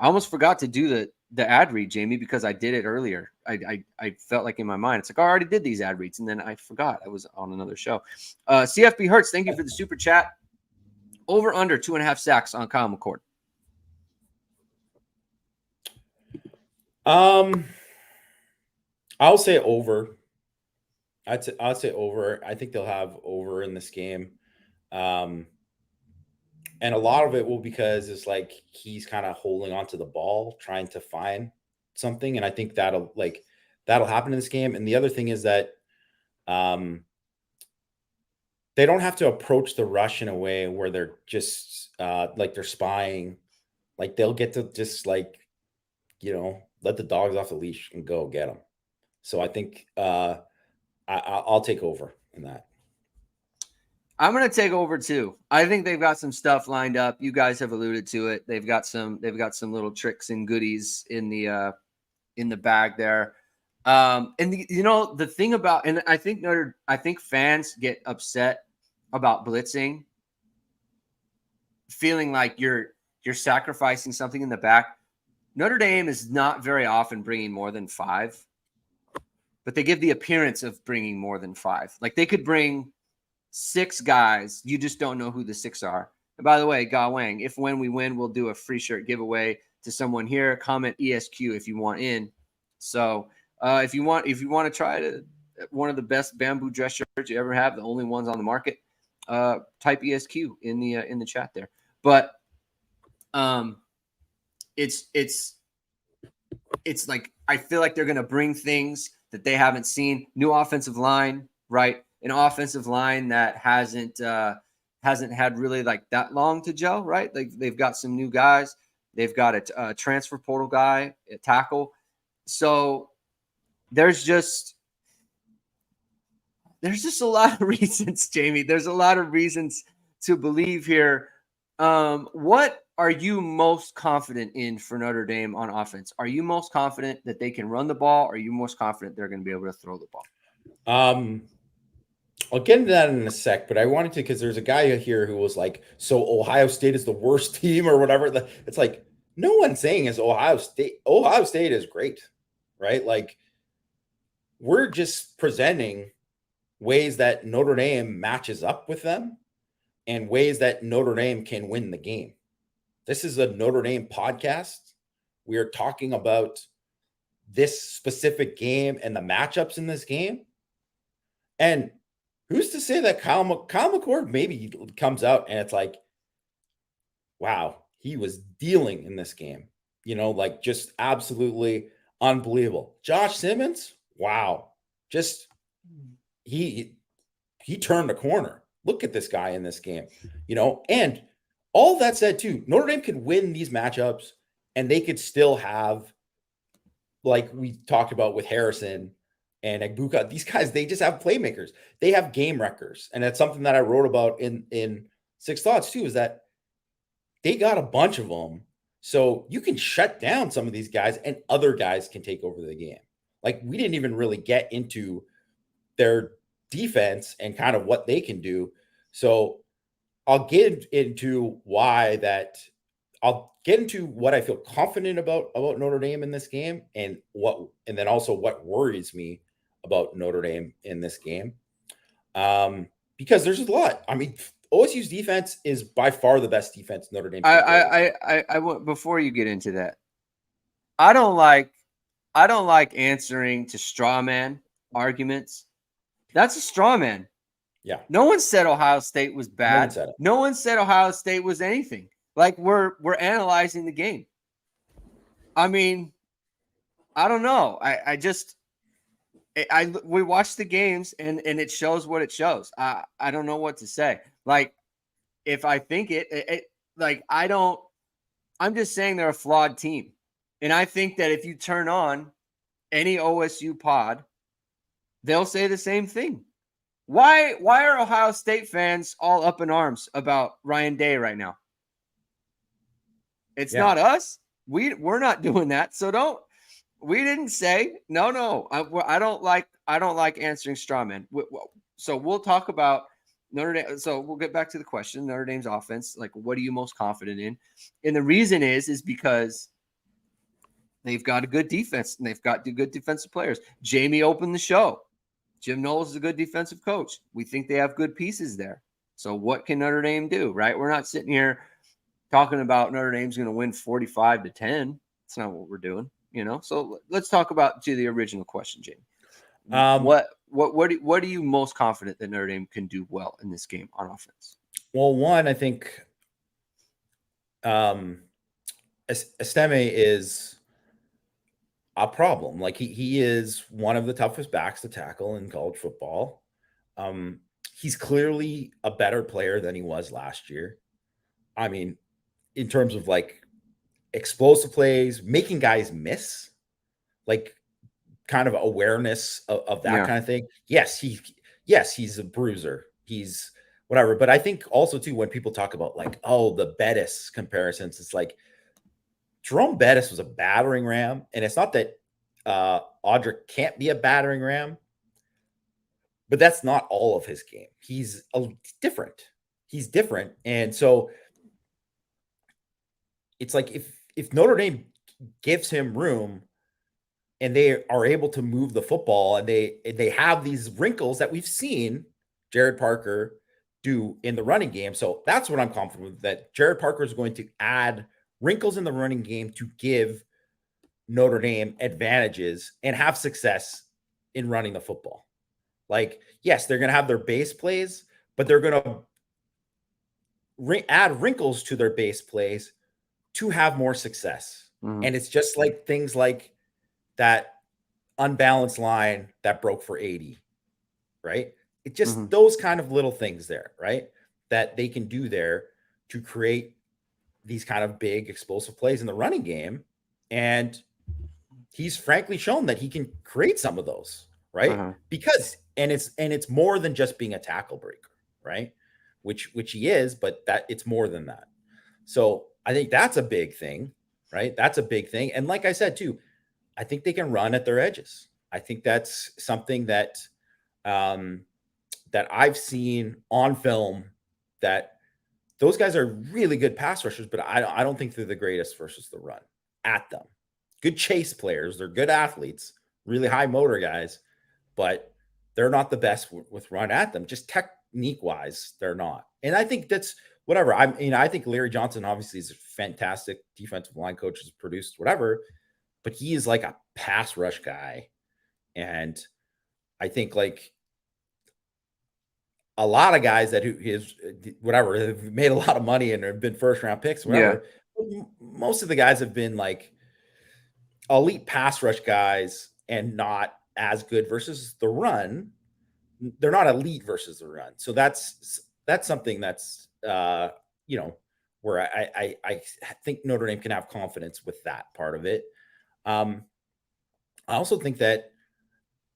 A: I almost forgot to do the ad read, Jamie, because I did it earlier. I felt like in my mind, it's like, I already did these ad reads, and then I forgot I was on another show. CFB Hertz, thank you for the super chat. Over under 2.5 sacks on Kyle McCord.
B: I'll say over. I'd say over. I think they'll have over in this game. And a lot of it will because it's like he's kind of holding onto the ball, trying to find something. And I think that'll happen in this game. And the other thing is that they don't have to approach the rush in a way where they're just like they're spying. Like they'll get to just like, let the dogs off the leash and go get them. So I think I'll take over in that.
A: I'm going to take over too. I think they've got some stuff lined up. You guys have alluded to it. They've got some little tricks and goodies in the bag there. And the thing about, and I think fans get upset about blitzing, feeling like you're sacrificing something in the back. Notre Dame is not very often bringing more than 5, but they give the appearance of bringing more than 5. Like they could bring 6 guys. You just don't know who the 6 are. And by the way, Ga Wang, when we win, we'll do a free shirt giveaway to someone here. Comment ESQ if you want in. So if you want to try one of the best bamboo dress shirts you ever have, the only ones on the market, type ESQ in the chat there. But it's like I feel like they're gonna bring things that they haven't seen. New offensive line, right? An offensive line that hasn't had really like that long to gel, right? Like they've got some new guys. They've got a transfer portal guy, a tackle. So there's just a lot of reasons, Jamie. There's a lot of reasons to believe here. What are you most confident in for Notre Dame on offense? Are you most confident that they can run the ball? Or are you most confident they're going to be able to throw the ball?
B: I'll get into that in a sec, but I wanted to, because there's a guy here who was like, so Ohio State is the worst team or whatever. It's like, no one's saying is Ohio State. Ohio State is great, right? Like we're just presenting ways that Notre Dame matches up with them and ways that Notre Dame can win the game. This is a Notre Dame podcast. We are talking about this specific game and the matchups in this game. And who's to say that Kyle McCord maybe comes out and it's like, wow, he was dealing in this game, like just absolutely unbelievable. Josh Simmons, wow, just he turned a corner. Look at this guy in this game, and all that said too, Notre Dame could win these matchups and they could still have, like we talked about with Harrison and Egbuka, these guys, they just have playmakers. They have game wreckers. And that's something that I wrote about in Six Thoughts too, is that they got a bunch of them. So you can shut down some of these guys and other guys can take over the game. Like we didn't even really get into their defense and kind of what they can do. So I'll get into what I feel confident about Notre Dame in this game and then also what worries me about Notre Dame in this game. Because there's a lot. I mean, OSU's defense is by far the best defense Notre Dame.
A: I want, before you get into that, I don't like answering to straw man arguments. That's a straw man.
B: Yeah.
A: No one said Ohio State was bad. No one said Ohio State was anything. Like we're analyzing the game. I mean, I don't know. We watch the games and it shows what it shows. I don't know what to say. Like if I think I'm just saying they're a flawed team. And I think that if you turn on any OSU pod, they'll say the same thing. Why are Ohio State fans all up in arms about Ryan Day right now? It's not us. We're not doing that. So we didn't say no. I don't like answering straw men. So we'll talk about Notre Dame. So we'll get back to the question. Notre Dame's offense, like what are you most confident in? And the reason is because they've got a good defense and they've got good defensive players. Jamie opened the show. Jim Knowles is a good defensive coach. We think they have good pieces there. So what can Notre Dame do, right? We're not sitting here talking about Notre Dame's going to win 45-10. That's not what we're doing, So let's talk about to the original question, Jamie. What are you most confident that Notre Dame can do well in this game on offense?
B: Well, one, I think Estime is a problem. Like he is one of the toughest backs to tackle in college football. He's clearly a better player than he was last year. I mean, in terms of like explosive plays, making guys miss, like kind of awareness of that kind of thing. Yes, he's a bruiser. He's whatever. But I think also too, when people talk about like, oh, the Bettis comparisons, it's like Jerome Bettis was a battering ram. And it's not that Audric can't be a battering ram, but that's not all of his game. He's different. He's different. And so it's like if Notre Dame gives him room and they are able to move the football and they have these wrinkles that we've seen Jared Parker do in the running game. So that's what I'm confident with, that Jared Parker is going to add wrinkles in the running game to give Notre Dame advantages and have success in running the football. Like, yes, they're going to have their base plays, but they're going to add wrinkles to their base plays to have more success. Mm-hmm. And it's just like things like that unbalanced line that broke for 80, right? It just those kind of little things there, right? That they can do there to create these kind of big explosive plays in the running game. And he's frankly shown that he can create some of those, right? Because it's more than just being a tackle breaker, right? Which he is, but that it's more than that. So I think that's a big thing, right? That's a big thing. And like I said, too, I think they can run at their edges. I think that's something that that I've seen on film, that those guys are really good pass rushers, but I don't think they're the greatest versus the run at them. Good chase players. They're good athletes, really high motor guys, but they're not the best with run at them. Just technique wise, they're not. And I think that's whatever. I think Larry Johnson obviously is a fantastic defensive line coach, has produced whatever, but he is like a pass rush guy. And I think like a lot of guys that have made a lot of money and have been first round picks, whatever. Yeah. Most of the guys have been like elite pass rush guys and not as good versus the run. They're not elite versus the run. So that's something that's, where I think Notre Dame can have confidence with that part of it. I also think that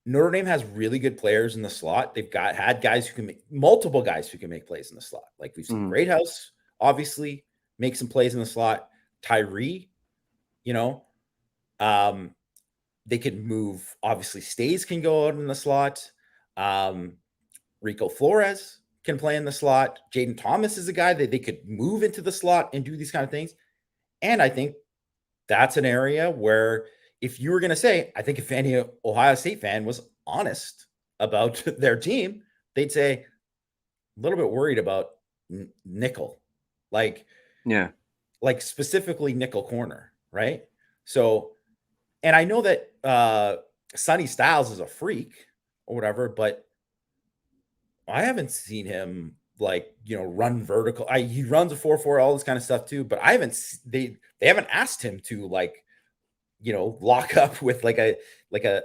B: Notre Dame has really good players in the slot. They've had guys who can make multiple guys who can make plays in the slot. Like we've seen Greathouse obviously make some plays in the slot. Tyree, they could move. Obviously, Stays can go out in the slot. Rico Flores can play in the slot. Jaden Thomas is a guy that they could move into the slot and do these kind of things. And I think that's an area where, if you were going to say, I think if any Ohio State fan was honest about their team, they'd say a little bit worried about nickel, like specifically nickel corner, right? So, and I know that Sonny Styles is a freak or whatever, but I haven't seen him run vertical. He runs a 4.4, all this kind of stuff too, but they haven't asked him to lock up with like a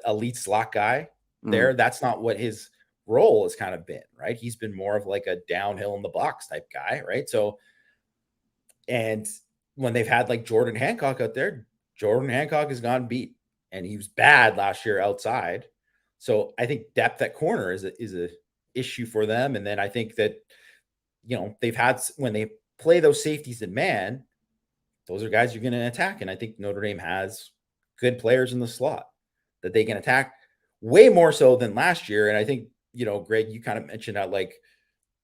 B: elite slot guy there. That's not what his role has kind of been, right? He's been more of like a downhill in the box type guy, right? So, and when they've had like Jordan Hancock out there, Jordan Hancock has gone beat, and he was bad last year outside. So I think depth at corner is a issue for them. And then I think that, they've had, when they play those safeties in man, those are guys you're going to attack. And I think Notre Dame has good players in the slot that they can attack way more so than last year. And I think, Greg, you kind of mentioned how like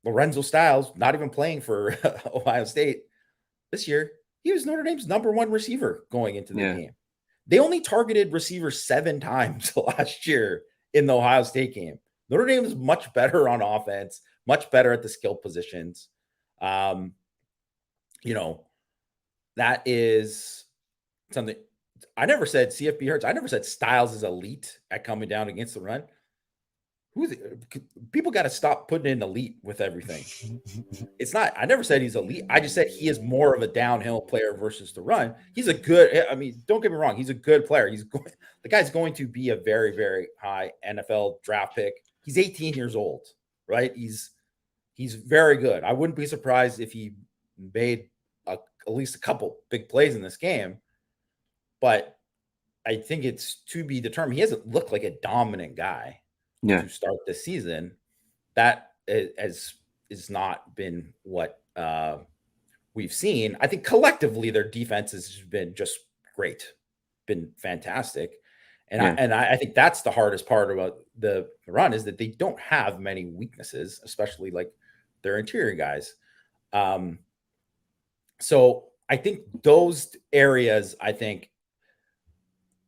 B: Lorenzo Styles, not even playing for Ohio State this year, he was Notre Dame's number one receiver going into the game. They only targeted receivers 7 times last year in the Ohio State game. Notre Dame is much better on offense, much better at the skill positions. That is something I never said CFB hurts. I never said Styles is elite at coming down against the run. People got to stop putting in elite with everything. It's not, I never said he's elite. I just said he is more of a downhill player versus the run. He's a good, don't get me wrong. He's a good player. The guy's going to be a very, very high NFL draft pick. He's 18 years old, right? He's very good. I wouldn't be surprised if he made at least a couple big plays in this game, but I think it's to be determined. He hasn't looked like a dominant guy to start this season. That has not been what we've seen. I think collectively their defense has been just great, been fantastic. And I think that's the hardest part about the run is that they don't have many weaknesses, especially like their interior guys. So I think those areas, I think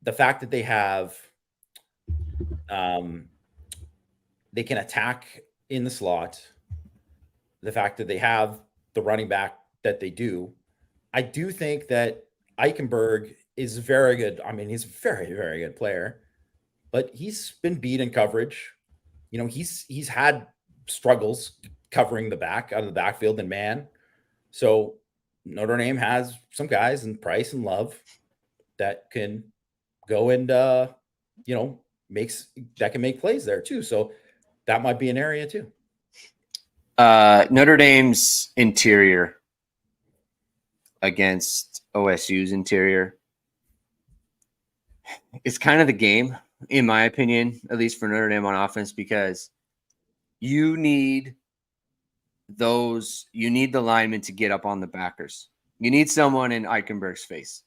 B: the fact that they have, they can attack in the slot, the fact that they have the running back that they do, I do think that Eichenberg is very good. I mean, he's a very, very good player, but he's been beat in coverage. He's had struggles covering the back out of the backfield and man. So Notre Dame has some guys in Price and Love that can go and, can make plays there too. So that might be an area too.
A: Notre Dame's interior against OSU's interior is kind of the game, in my opinion, at least for Notre Dame on offense, because you need the linemen to get up on the backers. You need someone in Eichenberg's face.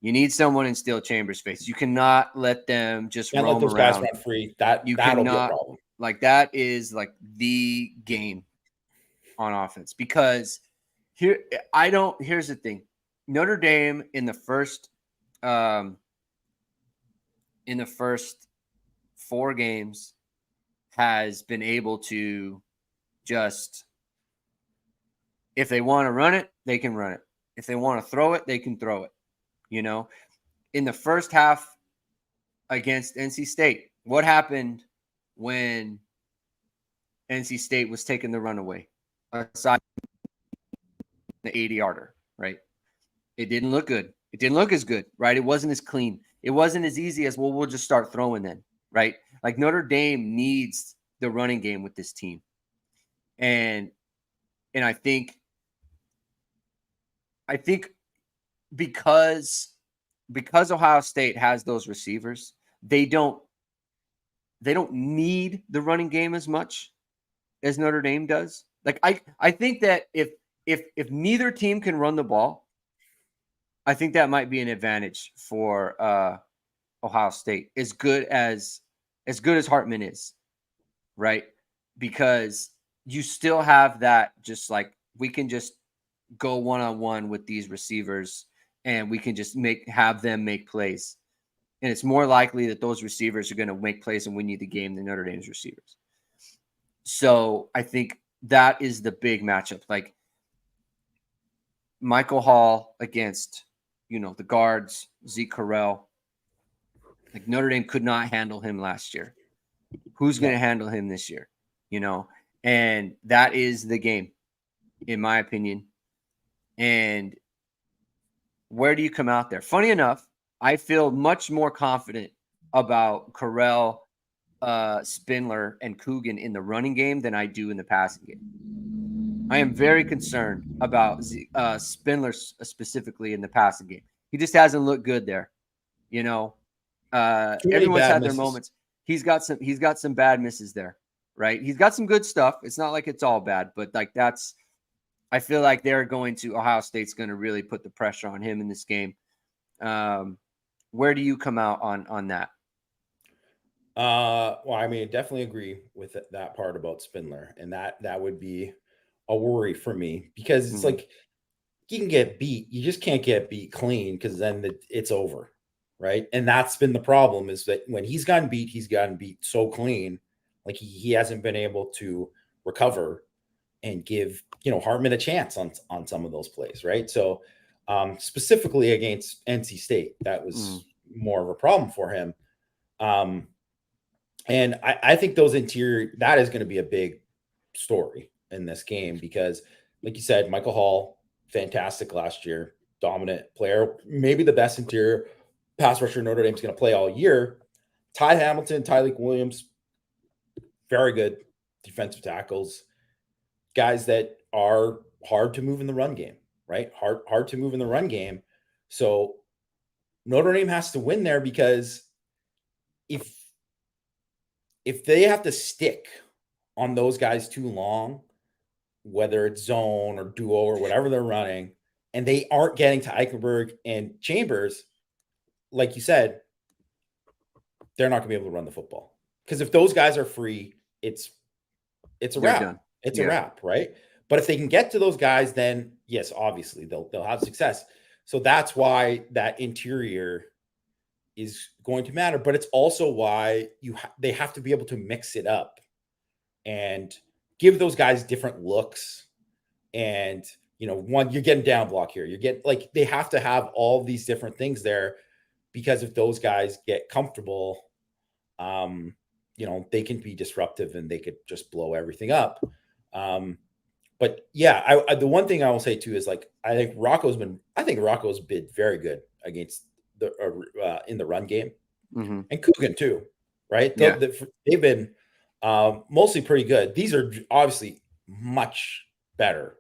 A: You need someone in Steel Chambers' face. You cannot let them just roam
B: let those
A: around.
B: Guys run free. That'll be a problem.
A: Like that is like the game on offense, because here's the thing. Notre Dame in the first 4 games has been able to just, if they want to run it, they can run it. If they want to throw it, they can throw it. In the first half against NC State, what happened when NC State was taking the run away? Aside from the 80-yarder, right? It didn't look good. It didn't look as good, right? It wasn't as clean. It wasn't as easy as, well, we'll just start throwing then, right? Like Notre Dame needs the running game with this team. And I think because Ohio State has those receivers, they don't need the running game as much as Notre Dame does. Like I think that if neither team can run the ball, I think that might be an advantage for Ohio State. As good as Hartman is, right? Because you still have that, just like, we can just go one-on-one with these receivers and we can just have them make plays. And it's more likely that those receivers are going to make plays and win you the game than Notre Dame's receivers. So I think that is the big matchup. Like Michael Hall against, the guards, Zeke Correll. Like Notre Dame could not handle him last year. Who's going to handle him this year? And that is the game, in my opinion. And where do you come out there? Funny enough, I feel much more confident about Corell, Spindler, and Coogan in the running game than I do in the passing game. I am very concerned about Spindler specifically in the passing game. He just hasn't looked good there. Everyone's had their moments. He's got some bad misses there, right? He's got some good stuff. It's not like it's all bad, but like I feel like Ohio State's going to really put the pressure on him in this game. Where do you come out on that?
B: Well, I mean, definitely agree with that part about Spindler, and that would be a worry for me, because it's like, you can get beat. You just can't get beat clean, because then it's over, right? And that's been the problem, is that when he's gotten beat so clean, like he hasn't been able to recover and give, Hartman a chance on some of those plays, right? So specifically against NC State, that was more of a problem for him. And I think that is going to be a big story in this game because, like you said, Michael Hall, fantastic last year, dominant player, maybe the best interior pass rusher Notre Dame's going to play all year. Ty Hamilton, Tyleik Williams, very good defensive tackles, guys that are hard to move in the run game, right? Hard to move in the run game. So Notre Dame has to win there because if they have to stick on those guys too long, whether it's zone or duo or whatever they're running, and they aren't getting to Eichenberg and Chambers, like you said, they're not going to be able to run the football. Because if those guys are free, it's a wrap. Done. It's a wrap, right? But if they can get to those guys, then yes, obviously they'll have success. So that's why that interior is going to matter, but it's also why they have to be able to mix it up and give those guys different looks. And one, you're getting down block here. They have to have all these different things there, because if those guys get comfortable, they can be disruptive and they could just blow everything up. But yeah, the one thing I will say too is I think Rocco's been very good against in the run game, and Coogan too, right?
A: Yeah.
B: They've been mostly pretty good. These are obviously much better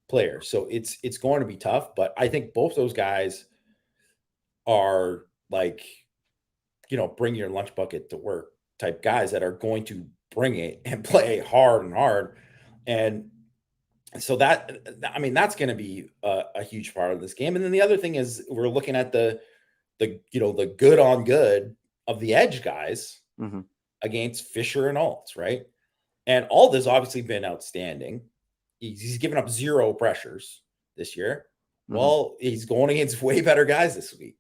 B: players, so it's going to be tough. But I think both those guys are bring your lunch bucket to work type guys that are going to bring it and play hard. And so that's going to be a huge part of this game. And then the other thing is we're looking at the good on good of the edge guys against Fisher and Alt, right? And Alt has obviously been outstanding. He's given up 0 pressures this year. Well, he's going against way better guys this week.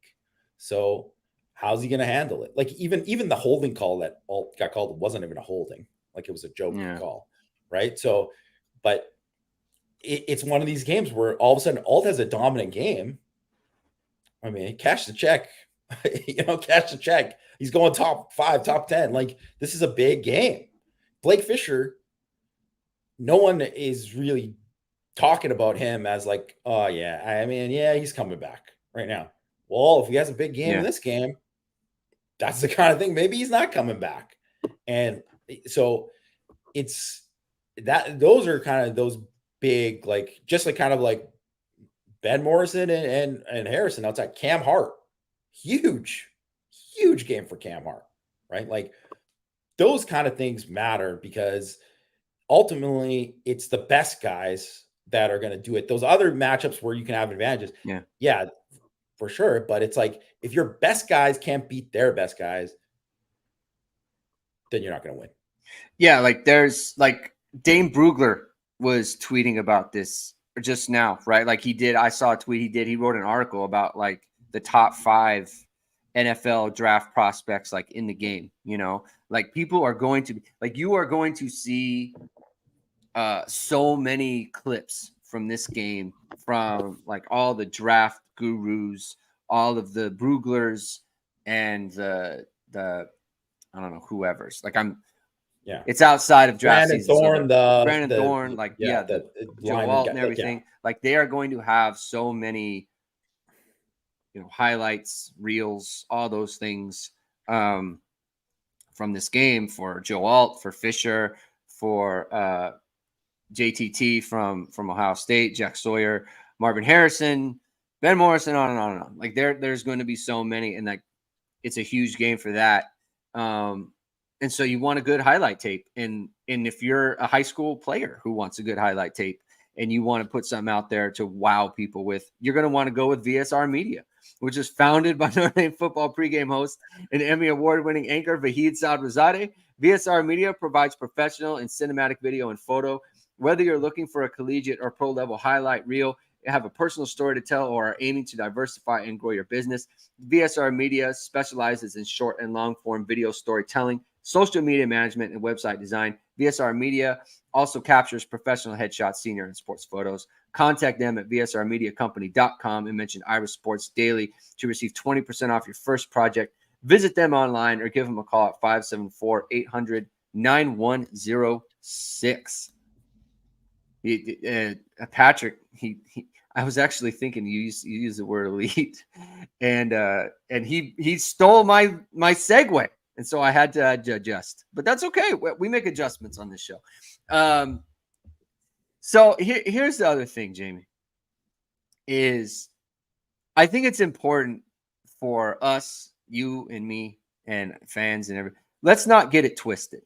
B: So how's he going to handle it? Even the holding call that Alt got called wasn't even a holding. It was a joke call, right? So, but it's one of these games where all of a sudden Alt has a dominant game. I mean, cash the check, cash the check. He's going top 5, top 10. This is a big game. Blake Fisher, no one is really talking about him as oh yeah, he's coming back right now. Well, if he has a big game in this game, that's the kind of thing. Maybe he's not coming back. And so it's that those are kind of those big, Ben Morrison and Harrison outside. Cam Hart, huge game for Cam Hart, right? Those kind of things matter because ultimately it's the best guys that are going to do it. Those other matchups where you can have advantages. Yeah, for sure. But it's if your best guys can't beat their best guys, then you're not going to win.
A: Yeah. There's Dane Brugler was tweeting about this just now, right? I saw a tweet he wrote an article about the top 5 NFL draft prospects in the game. People are going to you are going to see so many clips from this game from all the draft gurus, all of the Bruglers and the I don't know whoever's it's outside of draft
B: Brandon
A: season.
B: Thorne,
A: Brandon Thorne, Joe Alt and everything. They are going to have so many, highlights, reels, all those things from this game for Joe Alt, for Fisher, for JTT from Ohio State, Jack Sawyer, Marvin Harrison, Ben Morrison, on and on and on. There's going to be so many, and it's a huge game for that. And so you want a good highlight tape. And if you're a high school player who wants a good highlight tape and you want to put something out there to wow people with, you're going to want to go with VSR Media, which is founded by Notre Dame football pregame host and Emmy award-winning anchor Vahid Sadrazadeh. VSR Media provides professional and cinematic video and photo. Whether you're looking for a collegiate or pro-level highlight reel, have a personal story to tell, or are aiming to diversify and grow your business, VSR Media specializes in short and long-form video storytelling, social media management, and website design. VSR Media also captures professional headshots, senior, and sports photos. Contact them at vsrmediacompany.com and mention Irish Sports Daily to receive 20% off your first project. Visit them online or give them a call at 574-800-9106. Patrick, I was actually thinking you use the word elite, and he stole my segue, and so I had to adjust. But that's okay. We make adjustments on this show. So here's the other thing, Jamie, is I think it's important for us, you and me, and fans and everything. Let's not get it twisted,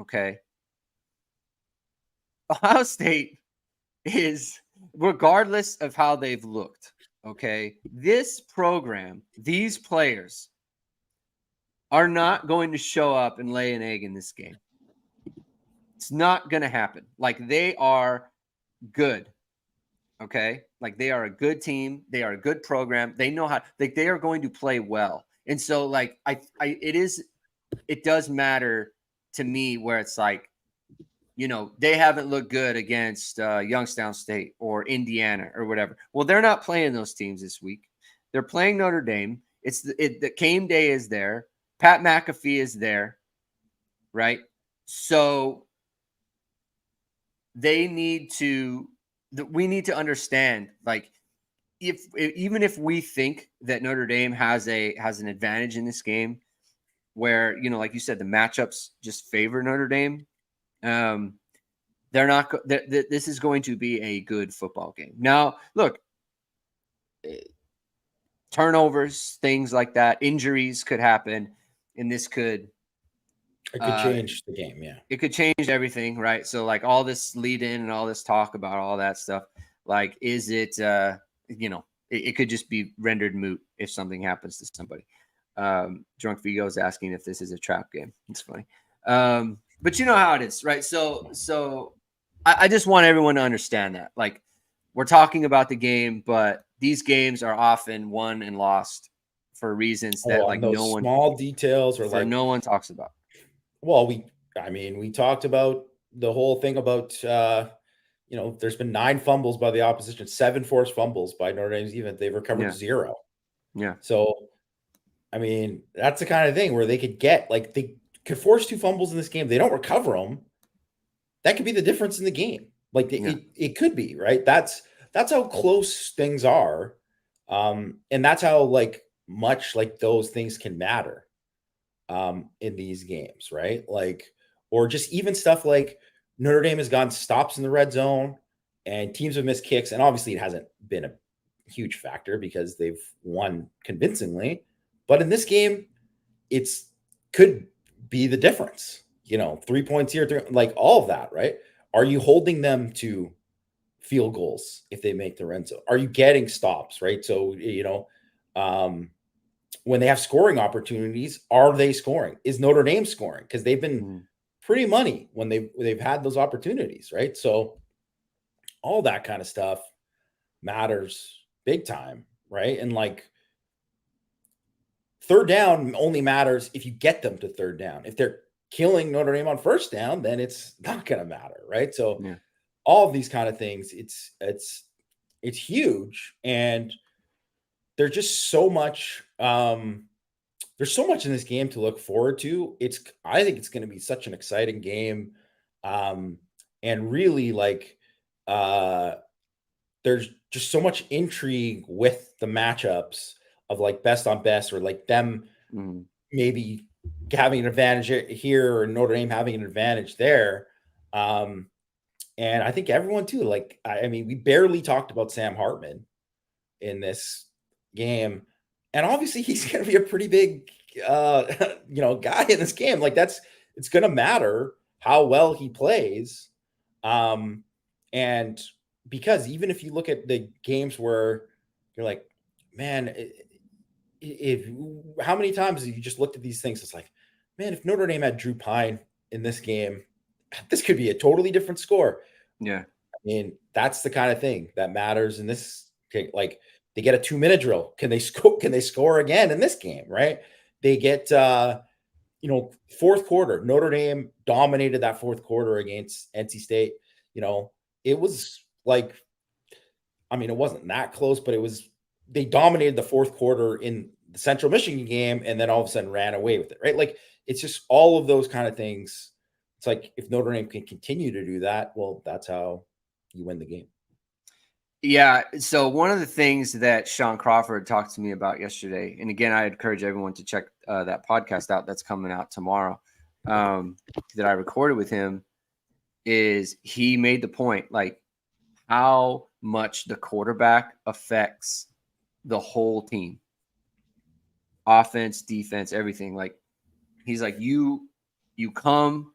A: okay? Ohio State is, regardless of how they've looked, okay, this program, these players are not going to show up and lay an egg in this game. It's not going to happen. Like, they are good, okay? Like, they are a good team. They are a good program. They know how, like, they are going to play well. And so, like, it does matter to me where it's like, you know, they haven't looked good against Youngstown State or Indiana or whatever. Well, they're not playing those teams this week. They're playing Notre Dame. The game day is there. Pat McAfee is there, right? So we need to understand, like, even if we think that Notre Dame has an advantage in this game, where, you know, like you said, the matchups just favor Notre Dame. They're not. This is going to be a good football game. Now, look, turnovers, things like that, injuries could happen, and this could
B: change the game. Yeah,
A: it could change everything, right? So, like, all this lead in and all this talk about all that stuff, like, is it? You know, it could just be rendered moot if something happens to somebody. Drunk Vigo is asking if this is a trap game. It's funny. But you know how it is, right? So I just want everyone to understand that. Like, we're talking about the game, but these games are often won and lost for reasons that
B: small details or
A: no one talks about.
B: Well, we talked about the whole thing about you know, there's been 9 fumbles by the opposition, 7 forced fumbles by Notre Dame's even. They've recovered 0.
A: Yeah.
B: So, I mean, that's the kind of thing where they could get, like, they could force 2 fumbles in this game. They don't recover them. That could be the difference in the game. Like, it could be, right? That's how close things are. And that's how, like, much like those things can matter in these games, right? Like, or just even stuff like Notre Dame has gotten stops in the red zone and teams have missed kicks. And obviously it hasn't been a huge factor because they've won convincingly. But in this game, it's could be the difference. You know, 3 points here, like all of that, right? Are you holding them to field goals if they make the red zone? Are you getting stops, right? So, you know, when they have scoring opportunities, are they scoring? Is Notre Dame scoring? Because they've been pretty money when they've had those opportunities, right? So all that kind of stuff matters big time, right? And, like, third down only matters if you get them to third down. If they're killing Notre Dame on first down, then it's not going to matter, right? So all of these kind of things, it's huge, and there's just so much. There's so much in this game to look forward to. I think it's going to be such an exciting game, and really, like, there's just so much intrigue with the matchups of, like, best on best, or like them maybe having an advantage here or Notre Dame having an advantage there. And I think everyone too, like, I mean, we barely talked about Sam Hartman in this game, and obviously he's going to be a pretty big, you know, guy in this game. Like, it's going to matter how well he plays. And because even if you look at the games where you're like, man, how many times have you just looked at these things? It's like, man, if Notre Dame had Drew Pine in this game, this could be a totally different score.
A: Yeah.
B: I mean, that's the kind of thing that matters in this. Like, they get a 2-minute drill. Can they score again in this game? Right. They get, fourth quarter, Notre Dame dominated that fourth quarter against NC State. It was like, it wasn't that close, but they dominated the fourth quarter in the Central Michigan game and then all of a sudden ran away with it, right? Like, it's just all of those kind of things. It's like, if Notre Dame can continue to do that, well, that's how you win the game.
A: Yeah. So one of the things that Sean Crawford talked to me about yesterday, and again, I encourage everyone to check that podcast out that's coming out tomorrow, that I recorded with him, is he made the point, like, how much the quarterback affects the whole team. Offense, defense, everything. Like, he's like, you come,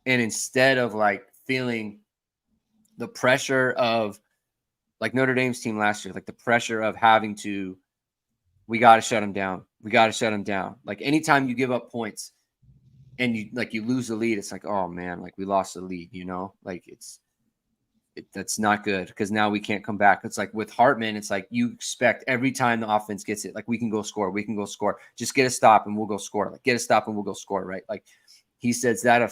A: and instead of like feeling the pressure of, like Notre Dame's team last year, like the pressure of having to, we got to shut them down. We got to shut them down. Like, anytime you give up points and you lose the lead, it's like, oh man, like we lost the lead, like that's not good, because now we can't come back. It's like with Hartman, it's like you expect every time the offense gets it, like we can go score. Just get a stop and we'll go score. Like, get a stop and we'll go score, right? Like, he says that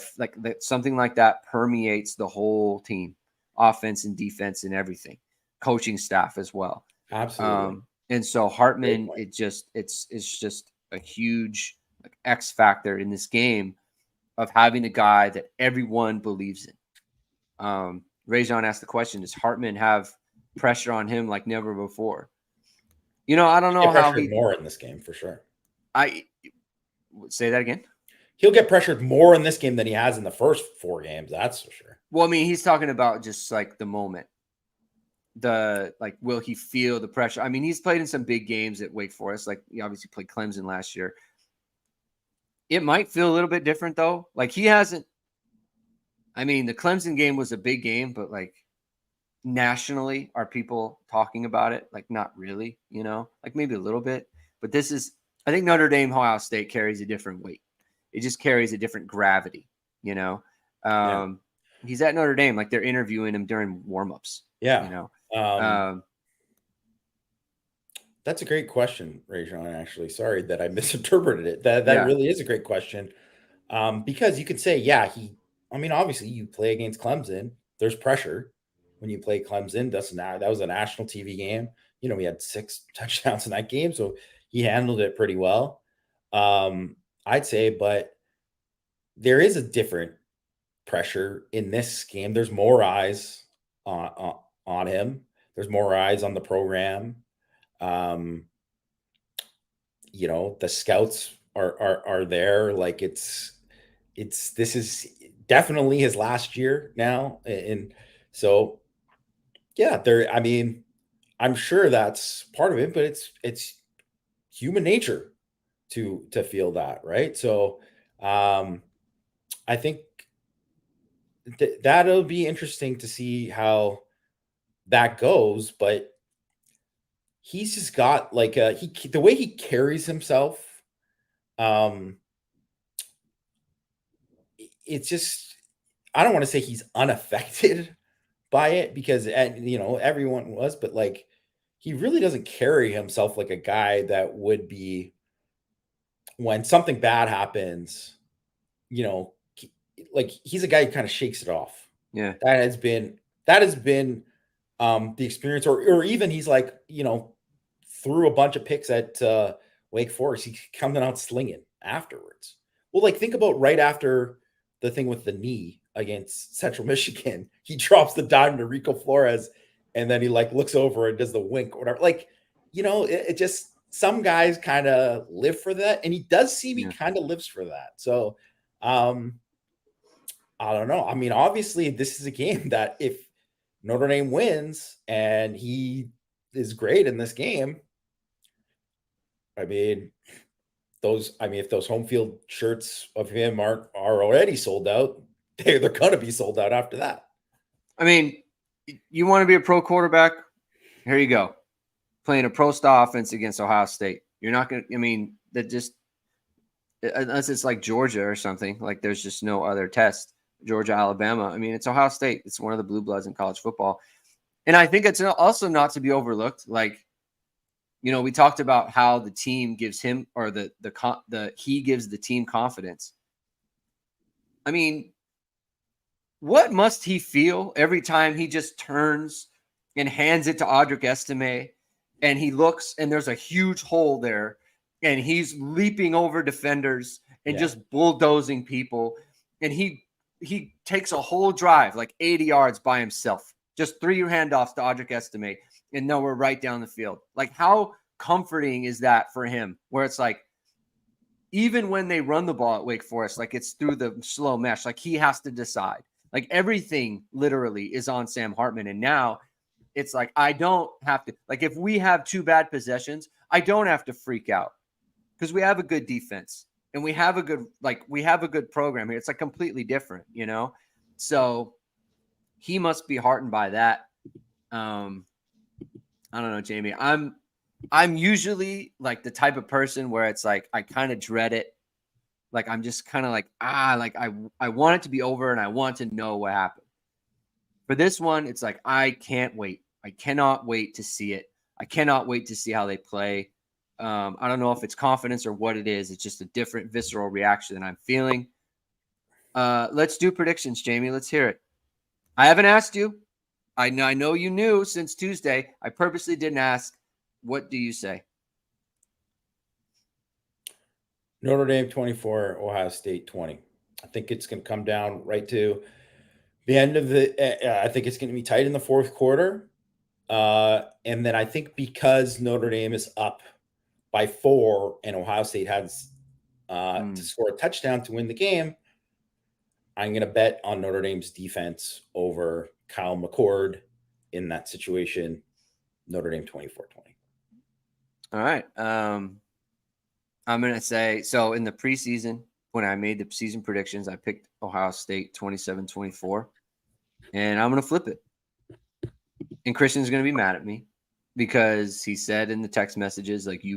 A: something like that permeates the whole team, offense and defense and everything, coaching staff as well.
B: Absolutely.
A: And so Hartman, it's just a huge X factor in this game of having a guy that everyone believes in. Rajon asked the question, does Hartman have pressure on him like never before? I don't know how he
B: more in this game for sure.
A: I say that again.
B: He'll get pressured more in this game than he has in the first 4 games. That's for sure.
A: Well, I mean, he's talking about just like the moment. Will he feel the pressure? I mean, he's played in some big games at Wake Forest. Like, he obviously played Clemson last year. It might feel a little bit different though. Like, he hasn't. I mean, the Clemson game was a big game, but like nationally, are people talking about it? Like, not really, like maybe a little bit. But I think Notre Dame, Ohio State carries a different weight. It just carries a different gravity,
B: Yeah.
A: He's at Notre Dame, like they're interviewing him during warmups.
B: Yeah. That's a great question, Rajon, actually. Sorry that I misinterpreted it. That really is a great question. Because you could say, yeah, obviously you play against Clemson. There's pressure when you play Clemson. That was a national TV game. We had 6 touchdowns in that game, so he handled it pretty well. I'd say, but there is a different pressure in this game. There's more eyes on him. There's more eyes on the program. The scouts are there. Like, this is definitely his last year now. And so, yeah, I'm sure that's part of it, but it's human nature to feel that, right? So, I think that'll be interesting to see how that goes, but he's just got like the way he carries himself. It's just, I don't want to say he's unaffected by it, because everyone was, but like, he really doesn't carry himself like a guy that would be, when something bad happens, like, he's a guy who kind of shakes it off.
A: Yeah.
B: That has been the experience, or even he's like, threw a bunch of picks at Wake Forest. He's coming out slinging afterwards. Well, like, think about right after the thing with the knee against Central Michigan, he drops the dime to Rico Flores, and then he like looks over and does the wink or whatever. Like, it just, some guys kind of live for that, and he does seem he kind of lives for that. So, I don't know. I mean, obviously, this is a game that if Notre Dame wins and he is great in this game, if those home field shirts of him are already sold out, they're going to be sold out after that.
A: I mean, you want to be a pro quarterback? Here you go. Playing a pro style offense against Ohio State. You're not going to, that just, unless it's like Georgia or something, like there's just no other test. Georgia, Alabama. It's Ohio State. It's one of the blue bloods in college football. And I think it's also not to be overlooked. Like, You know, we talked about how the team gives him, or he gives the team confidence. I mean, what must he feel every time he just turns and hands it to Audric Estime, and he looks and there's a huge hole there, and he's leaping over defenders and just bulldozing people, and he takes a whole drive like 80 yards by himself, just 3 handoffs to Audric Estime, and no, we're right down the field. Like, how comforting is that for him, where it's like, even when they run the ball at Wake Forest, like it's through the slow mesh, like he has to decide. Like, everything literally is on Sam Hartman. And now it's like, I don't have to, like, if we have 2 bad possessions, I don't have to freak out because we have a good defense and we have a good program here. It's like completely different, you know? So he must be heartened by that. I don't know, Jamie. I'm usually like the type of person where it's like, I kind of dread it. Like, I'm just kind of like, I want it to be over and I want to know what happened. For this one, it's like, I can't wait. I cannot wait to see it. I cannot wait to see how they play. I don't know if it's confidence or what it is. It's just a different visceral reaction that I'm feeling. Let's do predictions, Jamie. Let's hear it. I haven't asked you. I know you knew since Tuesday. I purposely didn't ask. What do you say?
B: Notre Dame 24, Ohio State 20. I think it's going to come down right to the end of I think it's going to be tight in the fourth quarter. And then I think because Notre Dame is up by 4 and Ohio State has to score a touchdown to win the game, I'm going to bet on Notre Dame's defense over Kyle McCord in that situation. Notre Dame 24-20.
A: All right. I'm going to say, so in the preseason, when I made the season predictions, I picked Ohio State 27-24, and I'm going to flip it. And Christian's going to be mad at me because he said in the text messages, like, he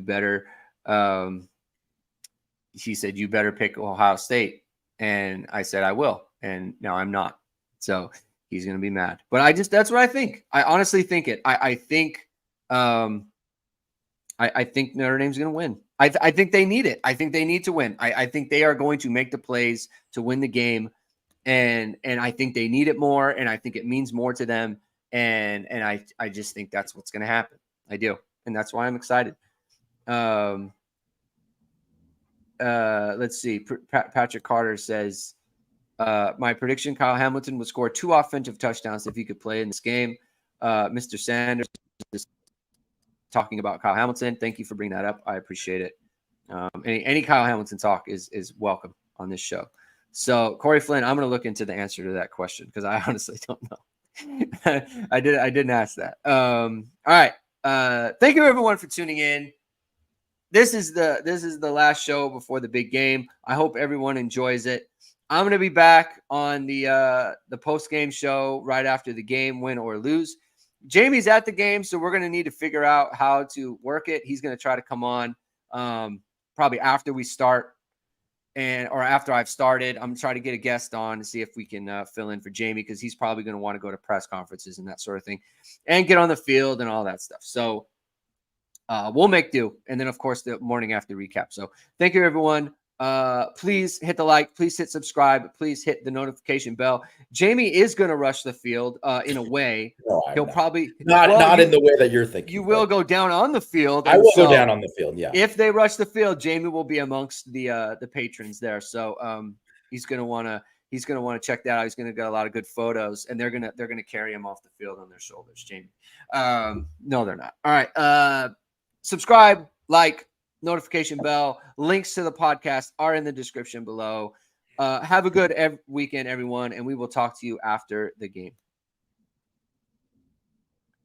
A: said, you better pick Ohio State. And I said, I will. And now I'm not. So he's going to be mad. But that's what I think. I honestly think it. I think Notre Dame's going to win. I think they need it. I think they need to win. I think they are going to make the plays to win the game. And I think they need it more. And I think it means more to them. And I just think that's what's going to happen. I do. And that's why I'm excited. Let's see. Patrick Carter says, my prediction, Kyle Hamilton would score 2 offensive touchdowns if he could play in this game. Mr. Sanders is talking about Kyle Hamilton. Thank you for bringing that up. I appreciate it. Any Kyle Hamilton talk is welcome on this show. So, Corey Flynn, I'm going to look into the answer to that question because I honestly don't know. I didn't ask that. All right. Thank you everyone for tuning in. This is the last show before the big game. I hope everyone enjoys it. I'm going to be back on the post-game show right after the game, win or lose. Jamie's at the game, so we're going to need to figure out how to work it. He's going to try to come on probably after we start or after I've started. I'm trying to get a guest on to see if we can fill in for Jamie because he's probably going to want to go to press conferences and that sort of thing and get on the field and all that stuff. So we'll make do. And then, of course, the morning after recap. So thank you, everyone. Please hit the like, please hit subscribe, please hit the notification bell. Jamie is going to rush the field in a way.
B: No,
A: he'll probably
B: not in the way that you're thinking.
A: You will go down on the field.
B: I will go down on the field. Yeah.
A: If they rush the field, Jamie will be amongst the patrons there. So he's going to want to check that out. He's going to get a lot of good photos, and they're going to carry him off the field on their shoulders, Jamie. No, they're not. All right. Subscribe, like, notification bell. Links to the podcast are in the description below. Have a good weekend, everyone, and we will talk to you after the game.